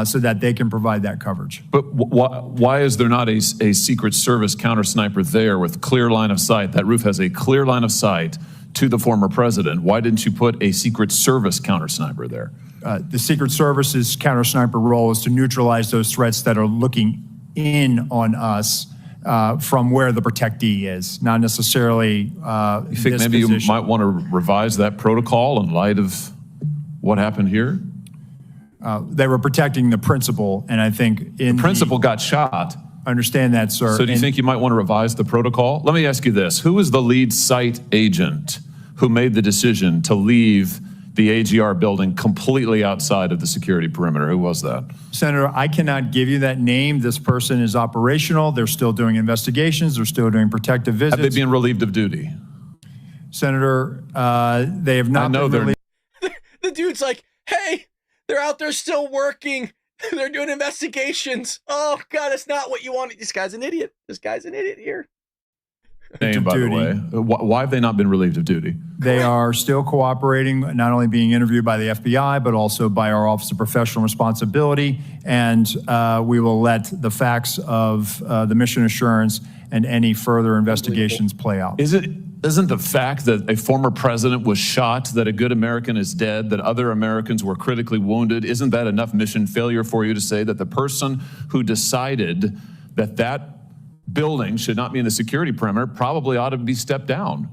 so that they can provide that coverage. But why is there not a Secret Service counter sniper there with clear line of sight? That roof has a clear line of sight to the former president. Why didn't you put a Secret Service counter sniper there? The Secret Service's counter sniper role is to neutralize those threats that are looking in on us from where the protectee is, not necessarily you think maybe you might want to revise that protocol in light of what happened here? They were protecting the principal, and I think the principal got shot. I understand that, sir. So do you think you might want to revise the protocol? Let me ask you this. Who was the lead site agent who made the decision to leave the AGR building completely outside of the security perimeter? Who was that? Senator, I cannot give you that name. This person is operational. They're still doing investigations. They're still doing protective visits. Have they been relieved of duty? Senator, they have not been relieved. The dude's like, hey, they're out there still working. They're doing investigations. Oh, God, it's not what you wanted. This guy's an idiot. This guy's an idiot here. Name, by the way. Why have they not been relieved of duty? They are still cooperating, not only being interviewed by the FBI, but also by our Office of Professional Responsibility. And we will let the facts of the mission assurance and any further investigations play out. Isn't the fact that a former president was shot, that a good American is dead, that other Americans were critically wounded, isn't that enough mission failure for you to say that the person who decided that building should not be in the security perimeter probably ought to be stepped down?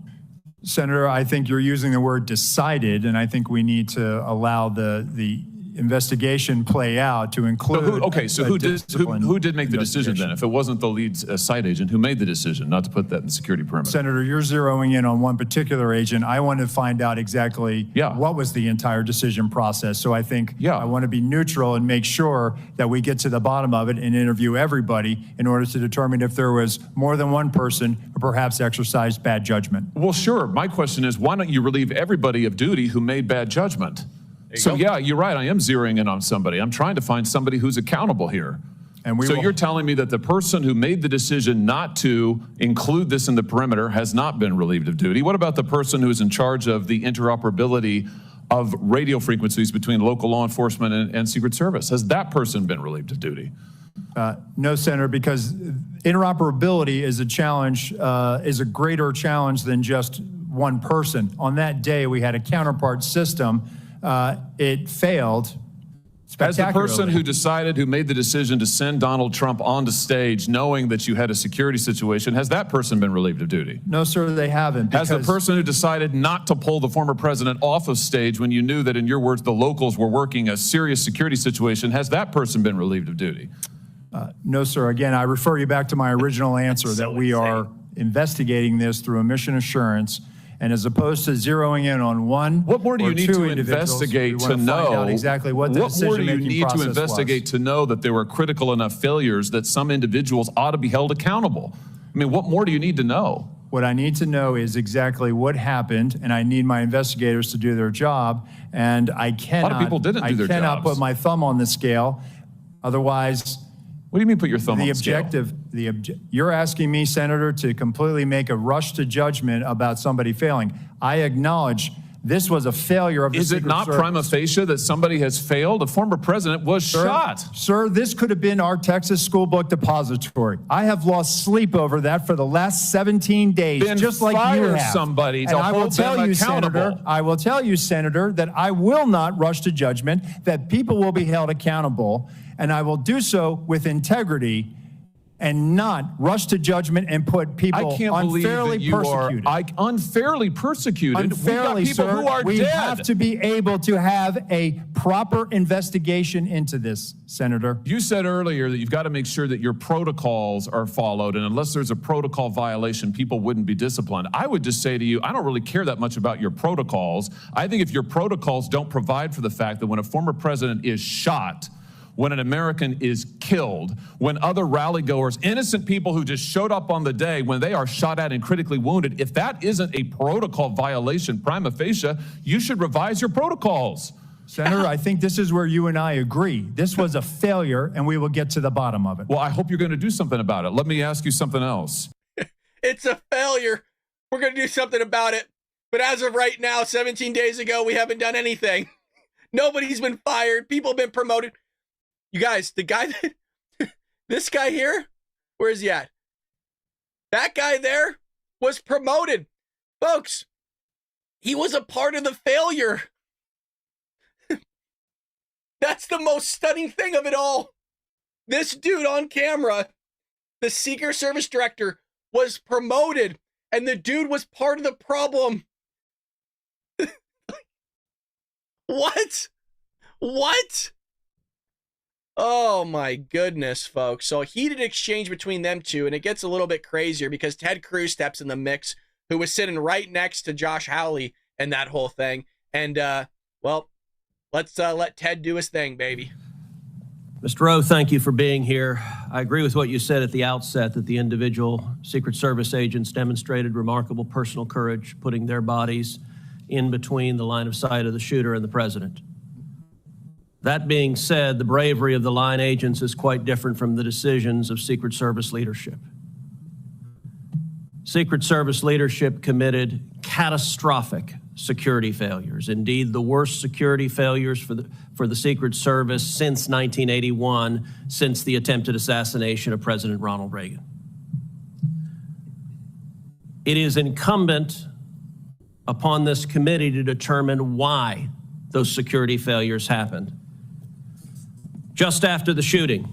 Senator, I think you're using the word decided, and I think we need to allow the investigation play out to include. Who did make the decision then? If it wasn't the lead site agent, who made the decision not to put that in the security perimeter? Senator, you're zeroing in on one particular agent. I want to find out exactly what was the entire decision process. So I think I want to be neutral and make sure that we get to the bottom of it and interview everybody in order to determine if there was more than one person who perhaps exercised bad judgment. Well, sure. My question is, why don't you relieve everybody of duty who made bad judgment? So yeah, you're right. I am zeroing in on somebody. I'm trying to find somebody who's accountable here. And you're telling me that the person who made the decision not to include this in the perimeter has not been relieved of duty. What about the person who is in charge of the interoperability of radio frequencies between local law enforcement and Secret Service? Has that person been relieved of duty? No, Senator, because interoperability is a challenge, is a greater challenge than just one person. On that day, we had a counterpart system. It failed As the person who made the decision to send Donald Trump onto stage knowing that you had a security situation, has that person been relieved of duty? No, sir, they haven't. Has the person who decided not to pull the former president off of stage when you knew that, in your words, the locals were working a serious security situation, has that person been relieved of duty? No, sir. Again, I refer you back to my original answer that we are investigating this through a mission assurance. And as opposed to zeroing in on one, what more do you need to investigate to know exactly what the decision-making process was? What more do you need to investigate to know that there were critical enough failures that some individuals ought to be held accountable? I mean, what more do you need to know? What I need to know is exactly what happened, and I need my investigators to do their job. And I cannot. A lot of people didn't do their jobs. I cannot put my thumb on the scale, otherwise. What do you mean put your thumb on the scale? You're asking me, Senator, to completely make a rush to judgment about somebody failing. I acknowledge this was a failure of the Secret Service. Is it not prima facie that somebody has failed? A former president was shot. Sir, this could have been our Texas school book depository. I have lost sleep over that for the last 17 days, just like you have. Somebody to and I will hold tell them you, accountable. Senator, I will tell you, Senator, that I will not rush to judgment, that people will be held accountable, and I will do so with integrity and not rush to judgment and put people unfairly persecuted. Unfairly persecuted? Unfairly, We've got people who are we dead. have to be able to have a proper investigation into this, Senator. You said earlier that you've got to make sure that your protocols are followed, and unless there's a protocol violation, people wouldn't be disciplined. I would just say to you, I don't really care that much about your protocols. I think if your protocols don't provide for the fact that when a former president is shot, when an American is killed, when other rally-goers, innocent people who just showed up on the day, when they are shot at and critically wounded, if that isn't a protocol violation prima facie, you should revise your protocols. Senator, I think this is where you and I agree. This was a failure, and we will get to the bottom of it. Well, I hope you're going to do something about it. Let me ask you something else. It's a failure. We're going to do something about it. But as of right now, 17 days ago, we haven't done anything. Nobody's been fired. People have been promoted. You guys, the guy that, this guy here, where is he at? That guy there was promoted. Folks, he was a part of the failure. That's the most stunning thing of it all. This dude on camera, the Secret Service director, was promoted, and the dude was part of the problem. What? What? Oh my goodness, folks. So a heated exchange between them two, and it gets a little bit crazier because Ted Cruz steps in the mix, who was sitting right next to Josh Hawley and that whole thing. And, well, let's let Ted do his thing, baby. Mr. Rowe, thank you for being here. I agree with what you said at the outset, that the individual Secret Service agents demonstrated remarkable personal courage, putting their bodies in between the line of sight of the shooter and the president. That being said, the bravery of the line agents is quite different from the decisions of Secret Service leadership. Secret Service leadership committed catastrophic security failures, indeed the worst security failures for the Secret Service since 1981, since the attempted assassination of President Ronald Reagan. It is incumbent upon this committee to determine why those security failures happened. Just after the shooting,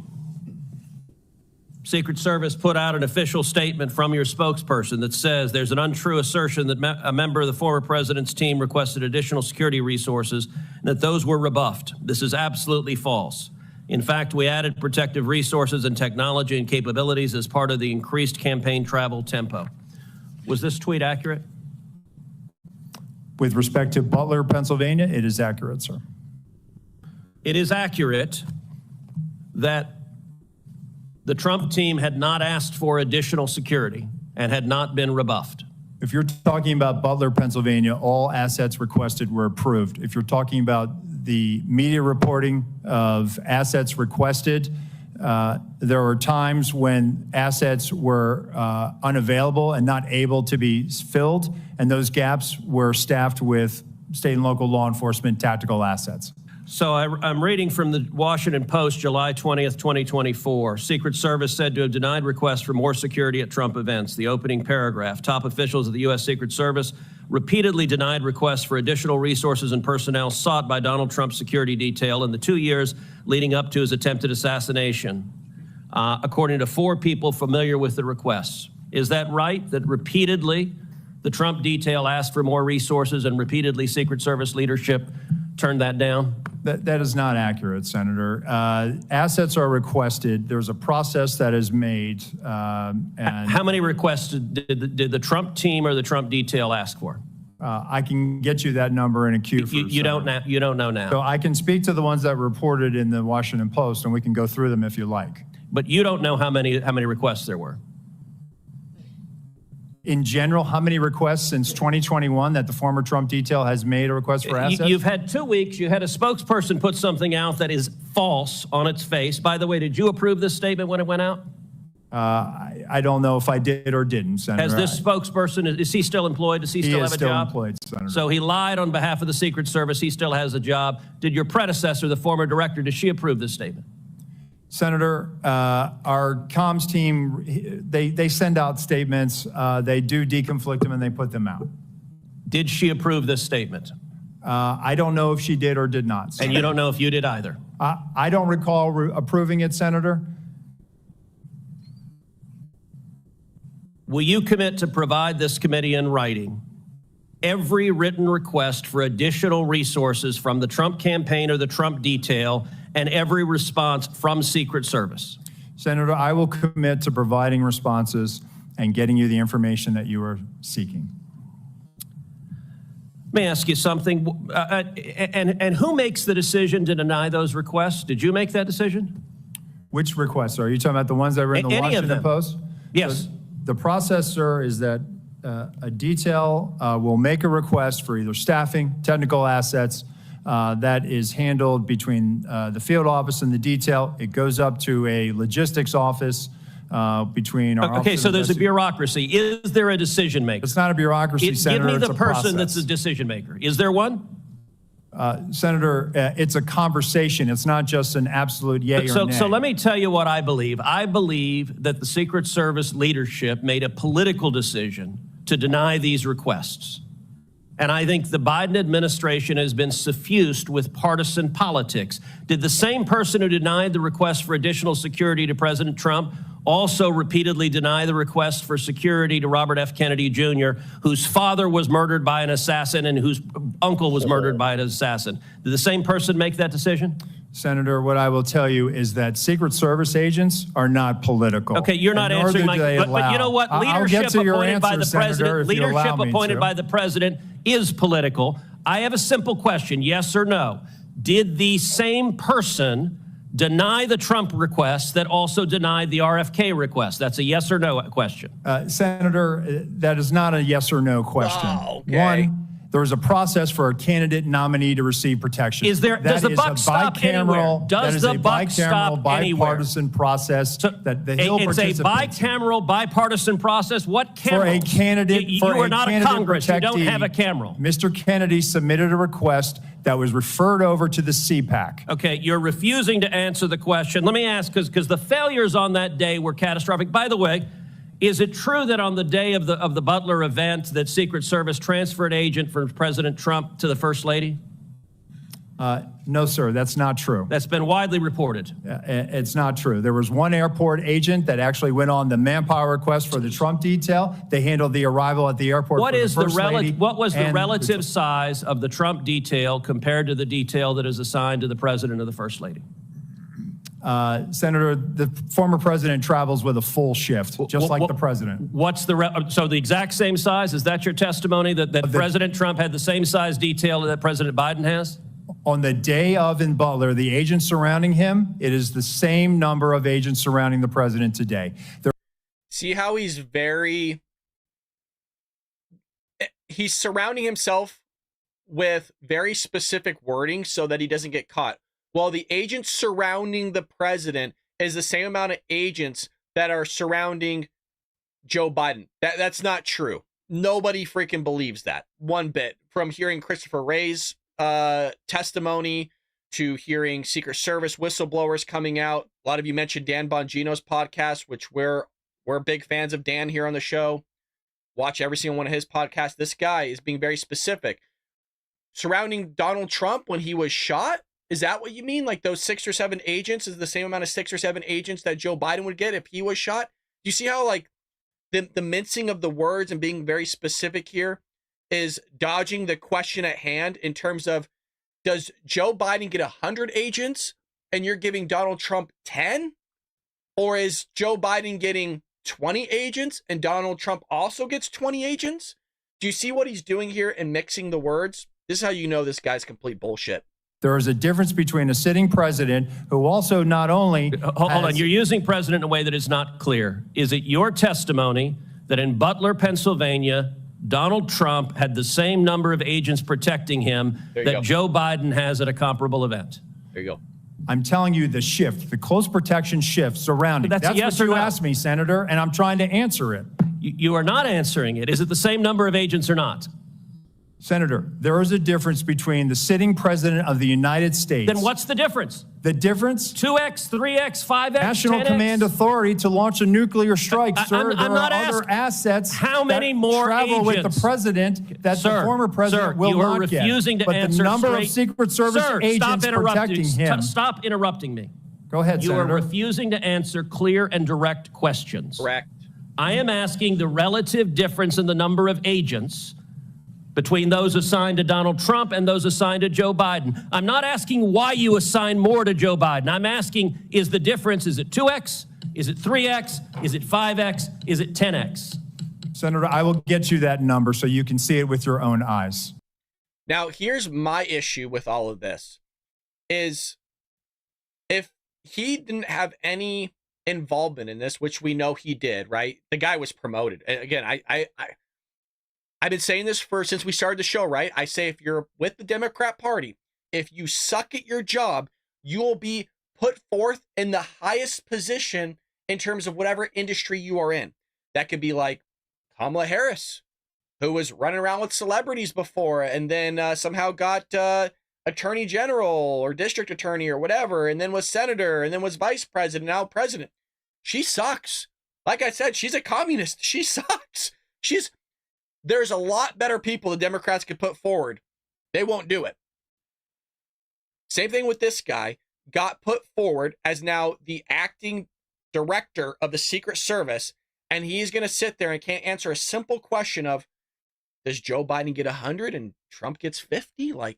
Secret Service put out an official statement from your spokesperson that says there's an untrue assertion that a member of the former president's team requested additional security resources and that those were rebuffed. This is absolutely false. In fact, we added protective resources and technology and capabilities as part of the increased campaign travel tempo. Was this tweet accurate? With respect to Butler, Pennsylvania, it is accurate, sir. It is accurate that the Trump team had not asked for additional security and had not been rebuffed. If you're talking about Butler, Pennsylvania, all assets requested were approved. If you're talking about the media reporting of assets requested, there were times when assets were unavailable and not able to be filled, and those gaps were staffed with state and local law enforcement tactical assets. So I'm reading from the Washington Post, July 20th, 2024. Secret Service said to have denied requests for more security at Trump events. The opening paragraph, top officials of the U.S. Secret Service repeatedly denied requests for additional resources and personnel sought by Donald Trump's security detail in the 2 years leading up to his attempted assassination, according to 4 people familiar with the requests. Is that right, that repeatedly the Trump detail asked for more resources and repeatedly Secret Service leadership turned that down? That is not accurate, Senator. Assets are requested. There's a process that is made. And how many requests did the Trump team or the Trump detail ask for? I can get you that number in a queue. You don't know now. So I can speak to the ones that reported in the Washington Post, and we can go through them if you like. But you don't know how many requests there were. In general, how many requests since 2021 that the former Trump detail has made a request for assets? You've had 2 weeks. You had a spokesperson put something out that is false on its face. By the way, did you approve this statement when it went out? I don't know if I did or didn't, Senator. Has this spokesperson, is he still employed? Does he still have a job? He is still employed, Senator. So he lied on behalf of the Secret Service. He still has a job. Did your predecessor, the former director, did she approve this statement? Senator, our comms team, they send out statements. They do deconflict them and they put them out. Did she approve this statement? I don't know if she did or did not, Senator. And you don't know if you did either? I don't recall approving it, Senator. Will you commit to provide this committee in writing every written request for additional resources from the Trump campaign or the Trump detail and every response from Secret Service? Senator, I will commit to providing responses and getting you the information that you are seeking. Let me ask you something. And who makes the decision to deny those requests? Did you make that decision? Which requests? Are you talking about the ones that were in the Washington Post? Yes. So the process, sir, is that a detail will make a request for either staffing, technical assets, that is handled between the field office and the detail. It goes up to a logistics office between our Okay, so there's a bureaucracy. Is there a decision maker? It's not a bureaucracy, Senator. Give me the it's a person process. that's a decision maker. Is there one? Senator, it's a conversation. It's not just an absolute yay or nay. So let me tell you what I believe. I believe that the Secret Service leadership made a political decision to deny these requests. And I think the Biden administration has been suffused with partisan politics. Did the same person who denied the request for additional security to President Trump also repeatedly deny the request for security to Robert F. Kennedy Jr., whose father was murdered by an assassin and whose uncle was murdered by an assassin? Did the same person make that decision? Senator, what I will tell you is that Secret Service agents are not political. Okay, you're not answering my question. But you know what? Leadership appointed by the president, leadership appointed by the president is political. I have a simple question, yes or no. Did the same person deny the Trump request that also denied the RFK request? That's a yes or no question. Senator, that is not a yes or no question. Oh, okay. One, there is a process for a candidate nominee to receive protection. Does the buck stop anywhere? Does the buck stop anywhere? Bipartisan process that the Hill participates It's a bicameral, bipartisan process. What cameral? For a candidate, you are not a Congress. You don't have a cameral. Mr. Kennedy submitted a request that was referred over to the CPAC. Okay, you're refusing to answer the question. Let me ask, because the failures on that day were catastrophic. By the way, is it true that on the day of the Butler event that Secret Service transferred agent from President Trump to the First Lady? No, sir, that's not true. That's been widely reported. It's not true. There was one airport agent that actually went on the manpower request for the Trump detail. They handled the arrival at the airport What for is the First Lady. What was the relative size of the Trump detail compared to the detail that is assigned to the President or the First Lady? Senator, the former president travels with a full shift, just like the president. What's so the exact same size? Is that your testimony that President Trump had the same size detail that President Biden has? On the day of in Butler, the agents surrounding him, it is the same number of agents surrounding the president today. See how he's surrounding himself with very specific wording so that he doesn't get caught. While the agents surrounding the president is the same amount of agents that are surrounding Joe Biden. That's not true. Nobody freaking believes that one bit. From hearing Christopher Wray's testimony to hearing Secret Service whistleblowers coming out. A lot of you mentioned Dan Bongino's podcast, which we're big fans of Dan here on the show. watch every single one of his podcasts. This guy is being very specific. Surrounding Donald Trump when he was shot? Is that what you mean? Like those 6 or 7 agents is the same amount of 6 or 7 agents that Joe Biden would get if he was shot? Do you see how like the mincing of the words and being very specific here is dodging the question at hand in terms of, does Joe Biden get 100 agents and you're giving Donald Trump 10? Or is Joe Biden getting 20 agents and Donald Trump also gets 20 agents? Do you see what he's doing here and mixing the words? This is how you know this guy's complete bullshit. There is a difference between a sitting president who also not only Hold on, you're using president in a way that is not clear. Is it your testimony that in Butler, Pennsylvania, Donald Trump had the same number of agents protecting him that Joe Biden has at a comparable event? There you go. I'm telling you the shift, the close protection shift surrounding. That's a yes what or you no. asked me, Senator, and I'm trying to answer it. You are not answering it. Is it the same number of agents or not? Senator, there is a difference between the sitting president of the United States. Then what's the difference? The difference? 2x, 3x, 5x, National 10x? Command Authority to launch a nuclear strike, sir. I'm there not are other asking assets how many that more travel agents with the president that the former president will you are not get. refusing to but answer the number straight. of Secret Service Sir, agents protecting him. Stop interrupting me. Go ahead, You Senator. are refusing to answer clear and direct questions. Correct. I am asking the relative difference in the number of agents between those assigned to Donald Trump and those assigned to Joe Biden. I'm not asking why you assign more to Joe Biden. I'm asking, is the difference, is it 2x? Is it 3x? Is it 5x? Is it 10x? Senator, I will get you that number so you can see it with your own eyes. Now, here's my issue with all of this, is if he didn't have any involvement in this, which we know he did, right? The guy was promoted. And again, I've been saying this since we started the show, right? I say if you're with the Democrat Party, if you suck at your job, you will be put forth in the highest position in terms of whatever industry you are in. That could be like Kamala Harris, who was running around with celebrities before and then somehow got attorney general or district attorney or whatever, and then was senator and then was vice president, now president. She sucks. Like I said, she's a communist. She sucks. There's a lot better people the Democrats could put forward. They won't do it. Same thing with this guy. Got put forward as now the acting director of the Secret Service, and he's going to sit there and can't answer a simple question of, does Joe Biden get 100 and Trump gets 50? Like,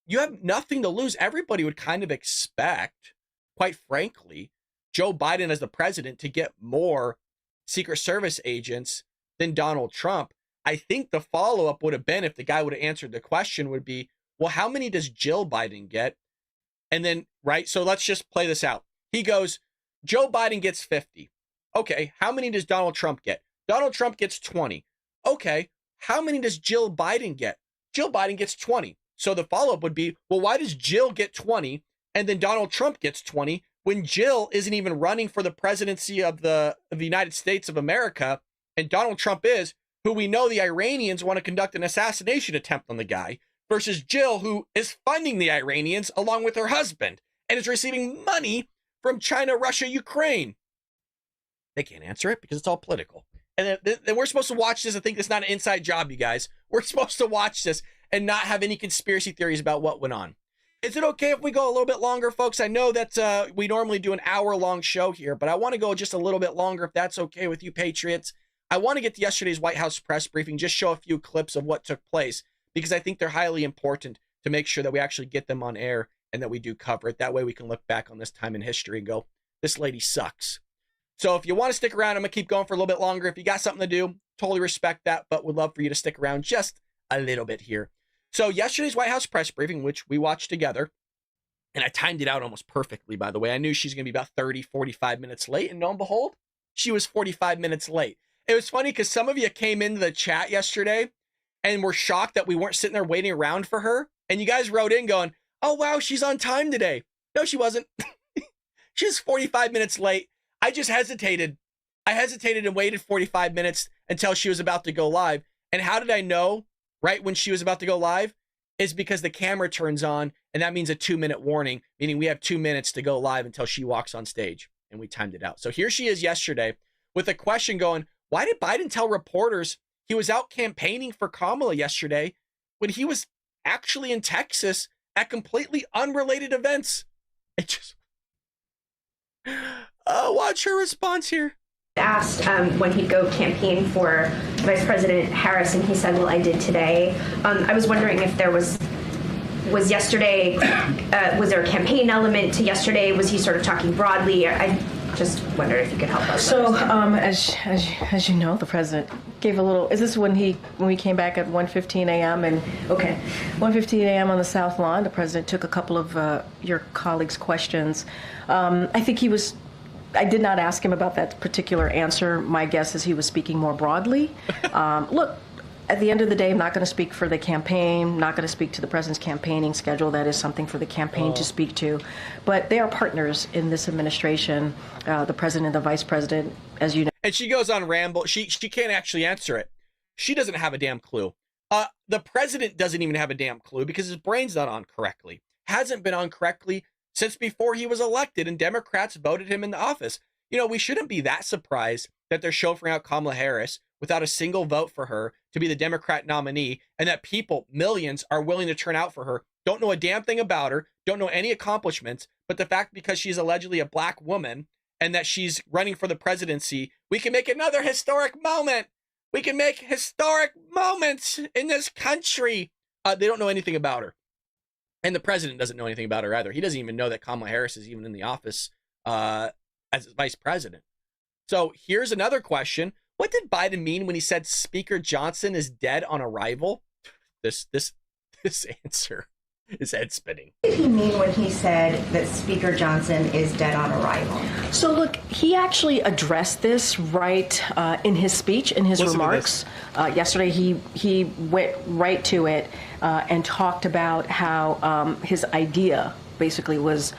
you have nothing to lose. Everybody would kind of expect, quite frankly, Joe Biden as the president to get more Secret Service agents than Donald Trump. I think the follow-up would have been, if the guy would have answered the question, would be, well, how many does Jill Biden get? And then, right, so let's just play this out. He goes, Joe Biden gets 50. Okay, how many does Donald Trump get? Donald Trump gets 20. Okay, how many does Jill Biden get? Jill Biden gets 20. So the follow-up would be, well, why does Jill get 20 and then Donald Trump gets 20 when Jill isn't even running for the presidency of the United States of America, and Donald Trump is, who we know the Iranians want to conduct an assassination attempt on the guy, versus Jill, who is funding the Iranians along with her husband and is receiving money from China, Russia, Ukraine. They can't answer it because it's all political. And then we're supposed to watch this and think it's not an inside job, you guys. We're supposed to watch this and not have any conspiracy theories about what went on. Is it okay if we go a little bit longer, folks? I know that we normally do an hour-long show here, but I want to go just a little bit longer if that's okay with you, Patriots. I want to get to yesterday's White House press briefing, just show a few clips of what took place, because I think they're highly important to make sure that we actually get them on air and that we do cover it. That way we can look back on this time in history and go, this lady sucks. So if you want to stick around, I'm going to keep going for a little bit longer. If you got something to do, totally respect that, but would love for you to stick around just a little bit here. So yesterday's White House press briefing, which we watched together, and I timed it out almost perfectly, by the way. I knew she's going to be about 30, 45 minutes late, and lo and behold, she was 45 minutes late. It was funny because some of you came into the chat yesterday and were shocked that we weren't sitting there waiting around for her. And you guys wrote in going, oh, wow, she's on time today. No, she wasn't. She was 45 minutes late. I just hesitated. I hesitated and waited 45 minutes until she was about to go live. And how did I know right when she was about to go live? Is because the camera turns on, and that means a 2-minute warning, meaning we have 2 minutes to go live until she walks on stage. And we timed it out. So here she is yesterday with a question going, Why did Biden tell reporters he was out campaigning for Kamala yesterday when he was actually in Texas at completely unrelated events? It just... watch her response here. Asked when he'd go campaign for Vice President Harris, and he said, well, I did today. I was wondering if there was yesterday, was there a campaign element to yesterday? Was he sort of talking broadly? I just wondered if you could help us. So, as you know, the president gave a little. Is this when we came back at 1:15 a.m. and okay, 1:15 a.m. on the South Lawn? The president took a couple of your colleagues' questions. I think he was. I did not ask him about that particular answer. My guess is he was speaking more broadly. Look, at the end of the day, I'm not going to speak for the campaign, not going to speak to the president's campaigning schedule. That is something for the campaign to speak to. But they are partners in this administration, the president and the vice president, as you know. And she goes on ramble. She can't actually answer it. She doesn't have a damn clue. The president doesn't even have a damn clue because his brain's not on correctly. Hasn't been on correctly since before he was elected and Democrats voted him into office. You know, we shouldn't be that surprised that they're chauffeuring out Kamala Harris without a single vote for her to be the Democrat nominee, and that people, millions, are willing to turn out for her, don't know a damn thing about her, don't know any accomplishments, but the fact because she's allegedly a black woman and that she's running for the presidency, we can make another historic moment. We can make historic moments in this country. They don't know anything about her. And the president doesn't know anything about her either. He doesn't even know that Kamala Harris is even in the office as vice president. So here's another question. What did Biden mean when he said Speaker Johnson is dead on arrival? This answer is head spinning. What did he mean when he said that Speaker Johnson is dead on arrival? So look, he actually addressed this right in his speech, in his remarks. Yesterday, he went right to it and talked about how his idea basically was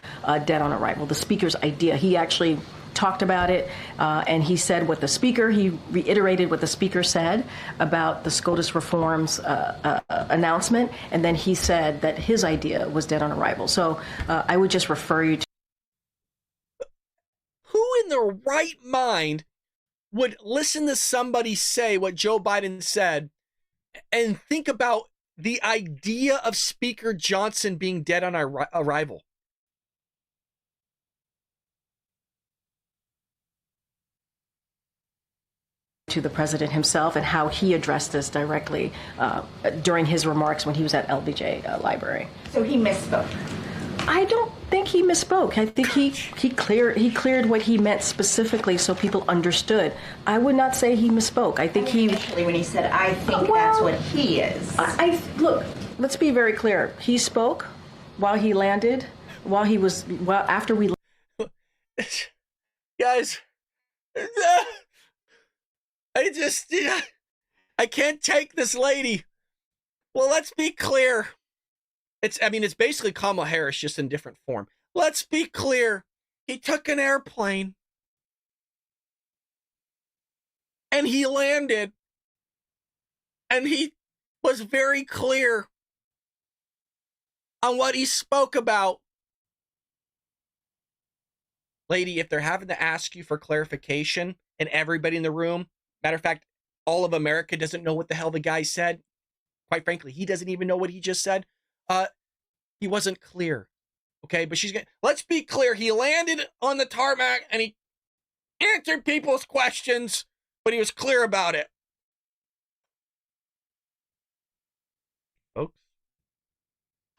dead on arrival, the speaker's idea. He actually talked about it, and he said what the speaker, he reiterated what the speaker said about the SCOTUS reforms announcement, and then he said that his idea was dead on arrival. So I would just refer you to. Who in their right mind would listen to somebody say what Joe Biden said and think about the idea of Speaker Johnson being dead on arrival? To the president himself and how he addressed this directly during his remarks when he was at LBJ Library. So he misspoke. I don't think he misspoke. I think he cleared what he meant specifically so people understood. I would not say he misspoke. I think initially when he said, I think that's what he is. Look, let's be very clear. He spoke while he landed, after we. Guys, I can't take this lady. Well, let's be clear. It's basically Kamala Harris, just in different form. Let's be clear. He took an airplane and he landed and he was very clear on what he spoke about. Lady, if they're having to ask you for clarification and everybody in the room, matter of fact, all of America doesn't know what the hell the guy said. Quite frankly, he doesn't even know what he just said. He wasn't clear. Okay, but let's be clear. He landed on the tarmac and he answered people's questions, but he was clear about it. Folks,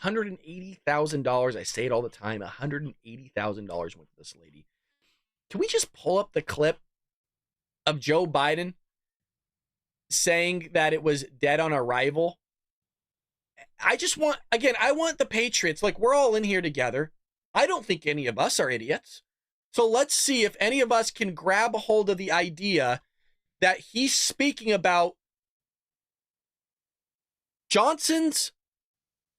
$180,000. I say it all the time. $180,000 went to this lady. Can we just pull up the clip of Joe Biden saying that it was dead on arrival? I want the Patriots, like, we're all in here together. I don't think any of us are idiots. So let's see if any of us can grab a hold of the idea that he's speaking about Johnson's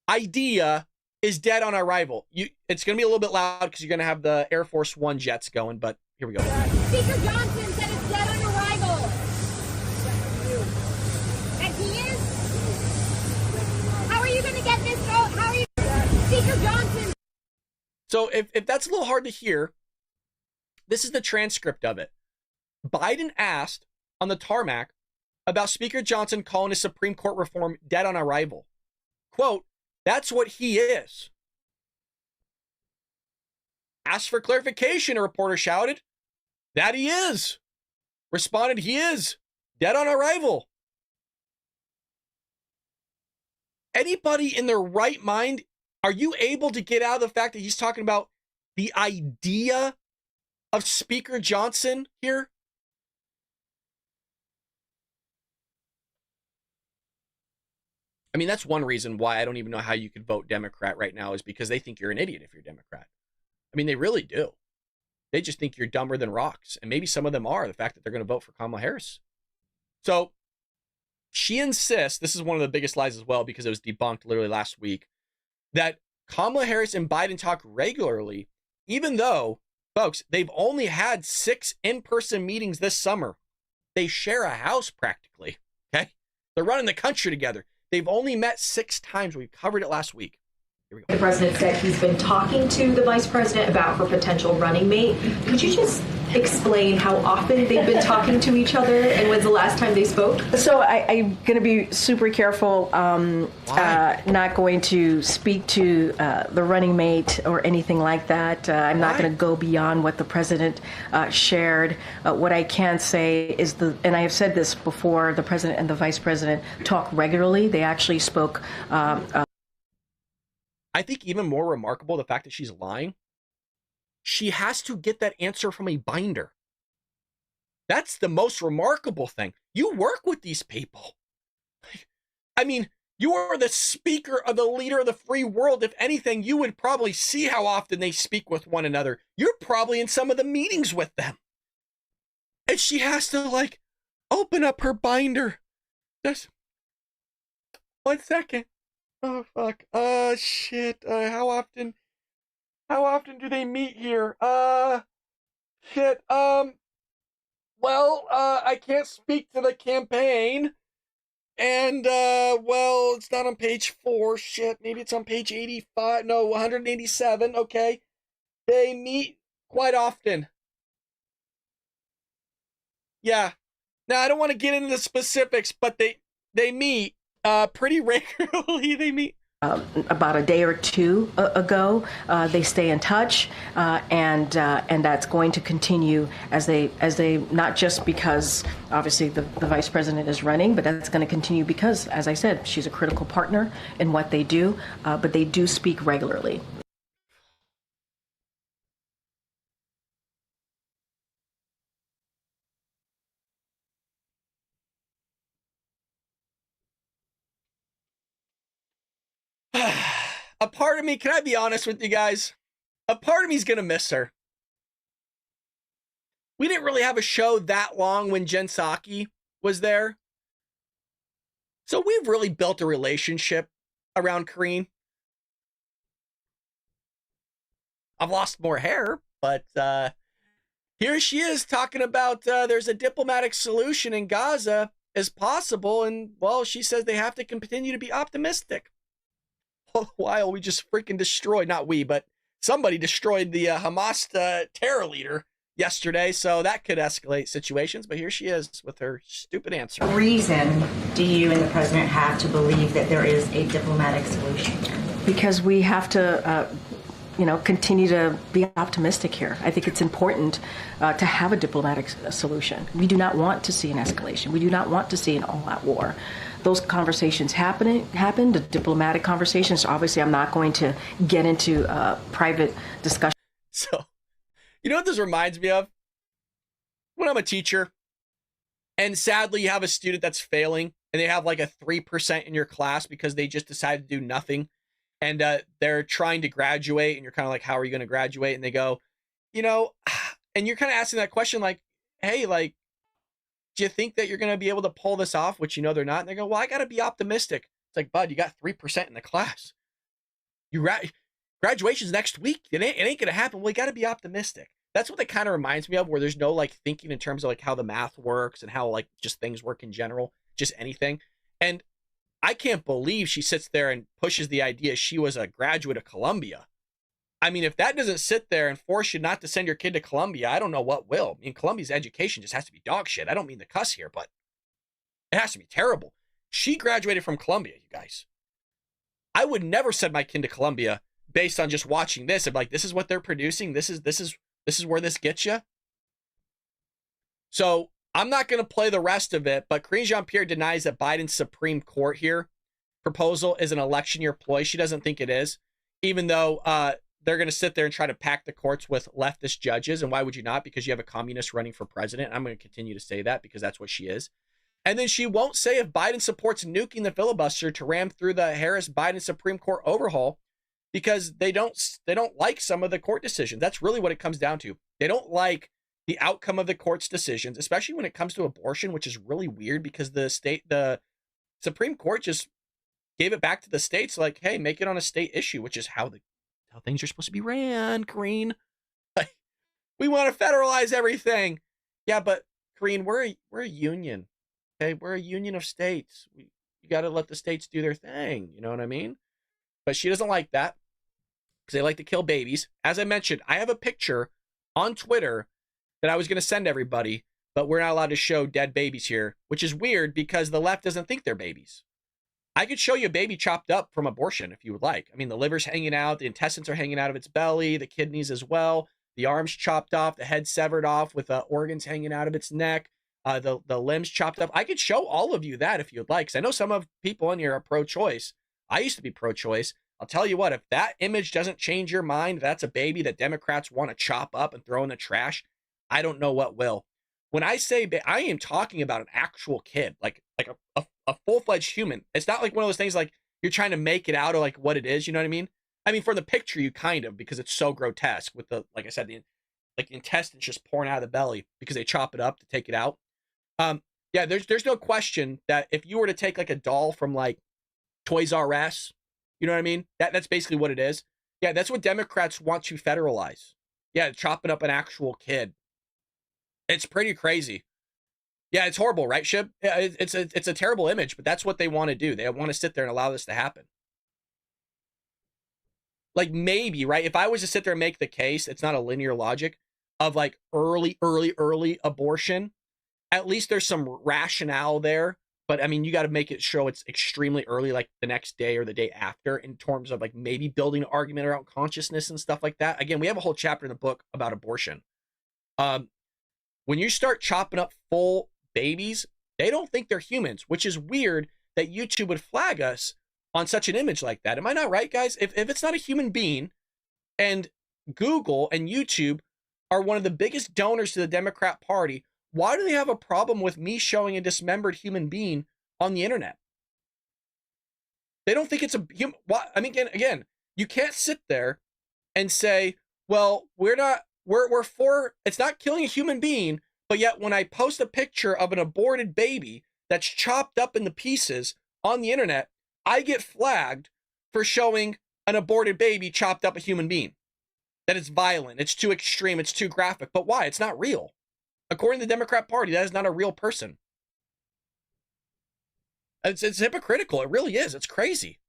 idea is dead on arrival. It's going to be a little bit loud because you're going to have the Air Force One jets going, but here we go. Speaker Johnson said it's dead on arrival. And he is? How are you going to get this vote? How are you? Speaker Johnson. So if that's a little hard to hear, this is the transcript of it. Biden asked on the tarmac about Speaker Johnson calling his Supreme Court reform dead on arrival. Quote, that's what he is. Asked for clarification, a reporter shouted. That he is. Responded, he is. Dead on arrival. Anybody in their right mind, are you able to get out of the fact that he's talking about the idea of Speaker Johnson here? I mean, that's one reason why I don't even know how you could vote Democrat right now, is because they think you're an idiot if you're a Democrat. I mean, they really do. They just think you're dumber than rocks. And maybe some of them are, the fact that they're going to vote for Kamala Harris. So she insists, this is one of the biggest lies as well, because it was debunked literally last week, that Kamala Harris and Biden talk regularly, even though, folks, they've only had 6 in-person meetings this summer. They share a house practically, okay? They're running the country together. They've only met 6 times. We covered it last week. Here we go. The president said he's been talking to the vice president about her potential running mate. Could you just explain how often they've been talking to each other and when's the last time they spoke? So I'm going to be super careful, not going to speak to the running mate or anything like that. I'm not going to go beyond what the president shared. What I can say is, and I have said this before, the president and the vice president talk regularly. They actually spoke. I think even more remarkable, the fact that she's lying. She has to get that answer from a binder. That's the most remarkable thing. You work with these people. I mean, you are the speaker of the leader of the free world. If anything, you would probably see how often they speak with one another. You're probably in some of the meetings with them. And she has to, like, open up her binder. Just 1 second. Oh, fuck. Shit. How often do they meet here? Shit. Well, I can't speak to the campaign. And, well, it's not on page 4. Shit. Maybe it's on page 85. No, 187. Okay. They meet quite often. Yeah. Now, I don't want to get into the specifics, but they meet, pretty regularly. They meet. About a day or two ago, they stay in touch, and that's going to continue as they not just because obviously the vice president is running, but that's going to continue because, as I said, she's a critical partner in what they do, but they do speak regularly. A part of me, can I be honest with you guys? A part of me is going to miss her. We didn't really have a show that long when Jen Psaki was there. So we've really built a relationship around Karine. I've lost more hair, but here she is talking about there's a diplomatic solution in Gaza as possible. And, well, she says they have to continue to be optimistic. All the while, we just freaking destroyed, not we, but somebody destroyed the Hamas terror leader yesterday, so that could escalate situations, but here she is with her stupid answer. What reason do you and the president have to believe that there is a diplomatic solution here? Because we have to continue to be optimistic here. I think it's important to have a diplomatic solution. We do not want to see an escalation. We do not want to see an all-out war. Those conversations happened, the diplomatic conversations. Obviously, I'm not going to get into private discussion. So, you know what this reminds me of? When I'm a teacher, and sadly you have a student that's failing, and they have like a 3% in your class because they just decided to do nothing, and they're trying to graduate, and you're kind of like, how are you going to graduate? And they go, and you're kind of asking that question like, hey, like, do you think that you're going to be able to pull this off, which they're not? And they go, well, I got to be optimistic. It's like, bud, you got 3% in the class. Graduation's next week. It ain't going to happen. Well, you got to be optimistic. That's what that kind of reminds me of, where there's no like thinking in terms of like how the math works and how like just things work in general, just anything. And I can't believe she sits there and pushes the idea she was a graduate of Columbia. I mean, if that doesn't sit there and force you not to send your kid to Columbia, I don't know what will. I mean, Columbia's education just has to be dog shit. I don't mean to cuss here, but it has to be terrible. She graduated from Columbia, you guys. I would never send my kid to Columbia based on just watching this and like, this is what they're producing. This is where this gets you. So I'm not going to play the rest of it, but Karine Jean-Pierre denies that Biden's Supreme Court here proposal is an election year ploy. She doesn't think it is, even though they're going to sit there and try to pack the courts with leftist judges. And why would you not? Because you have a communist running for president. I'm going to continue to say that because that's what she is. And then she won't say if Biden supports nuking the filibuster to ram through the Harris-Biden Supreme Court overhaul because they don't like some of the court decisions. That's really what it comes down to. They don't like the outcome of the court's decisions, especially when it comes to abortion, which is really weird because the Supreme Court just gave it back to the states like, hey, make it on a state issue, which is how things are supposed to be ran, Karine. Like, we want to federalize everything. Yeah, but Karine, we're a union. Okay, we're a union of states. You got to let the states do their thing. You know what I mean? But she doesn't like that because they like to kill babies. As I mentioned, I have a picture on Twitter that I was going to send everybody, but we're not allowed to show dead babies here, which is weird because the left doesn't think they're babies. I could show you a baby chopped up from abortion if you would like. I mean, the liver's hanging out, the intestines are hanging out of its belly, the kidneys as well, the arms chopped off, the head severed off with organs hanging out of its neck. The limbs chopped up. I could show all of you that if you'd like, because I know some of people in here are pro-choice. I used to be pro-choice. I'll tell you what, if that image doesn't change your mind, that's a baby that Democrats want to chop up and throw in the trash, I don't know what will. When I say I am talking about an actual kid, like a full-fledged human. It's not like one of those things like you're trying to make it out of like what it is, you know what I mean? I mean, from the picture, you kind of, because it's so grotesque with the, like I said, the intestines just pouring out of the belly because they chop it up to take it out. Yeah, there's no question that if you were to take like a doll from like Toys R Us, you know what I mean? That's basically what it is. Yeah, that's what Democrats want to federalize. Yeah, chopping up an actual kid. It's pretty crazy. Yeah, it's horrible, right, Shib? Yeah, it's a terrible image, but that's what they want to do. They want to sit there and allow this to happen. Like maybe, right? If I was to sit there and make the case, it's not a linear logic of like early abortion. At least there's some rationale there, but I mean, you got to make it show it's extremely early, like the next day or the day after, in terms of like maybe building an argument around consciousness and stuff like that. Again, we have a whole chapter in the book about abortion. When you start chopping up full babies, they don't think they're humans, which is weird that YouTube would flag us on such an image like that. Am I not right, guys? If it's not a human being, and Google and YouTube are one of the biggest donors to the Democrat Party, why do they have a problem with me showing a dismembered human being on the internet? They don't think it's a human. I mean, again, you can't sit there and say, well, we're for, it's not killing a human being, but yet when I post a picture of an aborted baby that's chopped up into pieces on the internet, I get flagged for showing an aborted baby chopped up a human being. That it's violent, it's too extreme, it's too graphic. But why? It's not real. According to the Democrat Party, that is not a real person. It's hypocritical. It really is. It's crazy.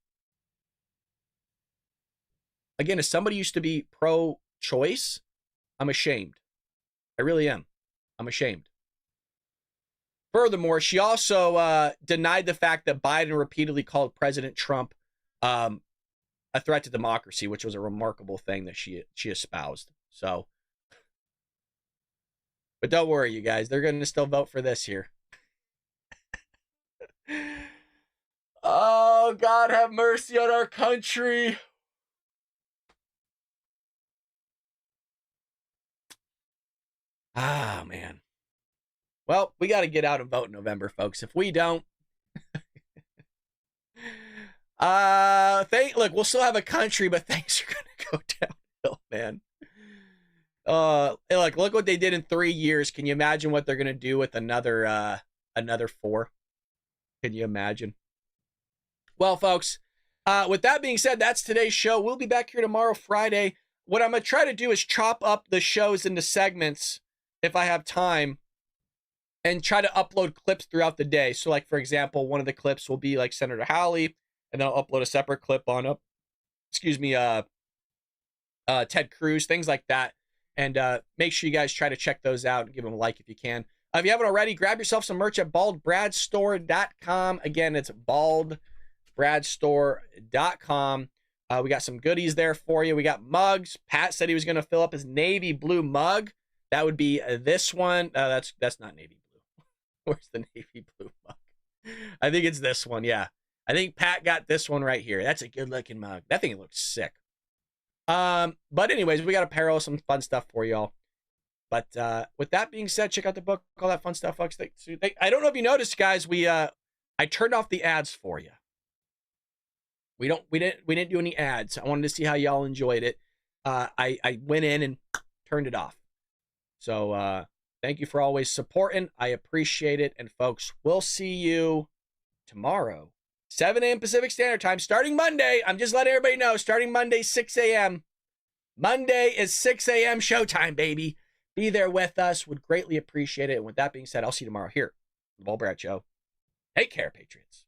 Again, as somebody who used to be pro-choice, I'm ashamed. I really am. I'm ashamed. Furthermore, she also denied the fact that Biden repeatedly called President Trump a threat to democracy, which was a remarkable thing that she espoused. So, but don't worry, you guys. They're going to still vote for this here. Oh, God have mercy on our country. Ah, man. Well, we got to get out and vote in November, folks. If we don't, look, we'll still have a country, but things are going to go downhill, man. Look what they did in 3 years. Can you imagine what they're going to do with another 4? Can you imagine? Well, folks, with that being said, that's today's show. We'll be back here tomorrow, Friday. What I'm going to try to do is chop up the shows into segments if I have time and try to upload clips throughout the day. So, like, for example, one of the clips will be like Senator Hawley, and then I'll upload a separate clip on Ted Cruz, things like that. And make sure you guys try to check those out and give them a like if you can. If you haven't already, grab yourself some merch at baldbradstore.com. Again, it's baldbradstore.com. We got some goodies there for you. We got mugs. Pat said he was going to fill up his navy blue mug. That would be this one. That's not navy blue. Where's the navy blue mug? I think it's this one. Yeah. I think Pat got this one right here. That's a good looking mug. That thing looks sick. But anyways, we got apparel, some fun stuff for y'all. But with that being said, check out the book, all that fun stuff, folks. I don't know if you noticed, guys, I turned off the ads for you. We didn't do any ads. I wanted to see how y'all enjoyed it. I went in and turned it off. So thank you for always supporting. I appreciate it. And folks, we'll see you tomorrow, 7 a.m. Pacific Standard Time, starting Monday. I'm just letting everybody know, starting Monday, 6 a.m. Monday is 6 a.m. showtime, baby. Be there with us. Would greatly appreciate it. And with that being said, I'll see you tomorrow here on the Ball Brad Show. Take care, Patriots.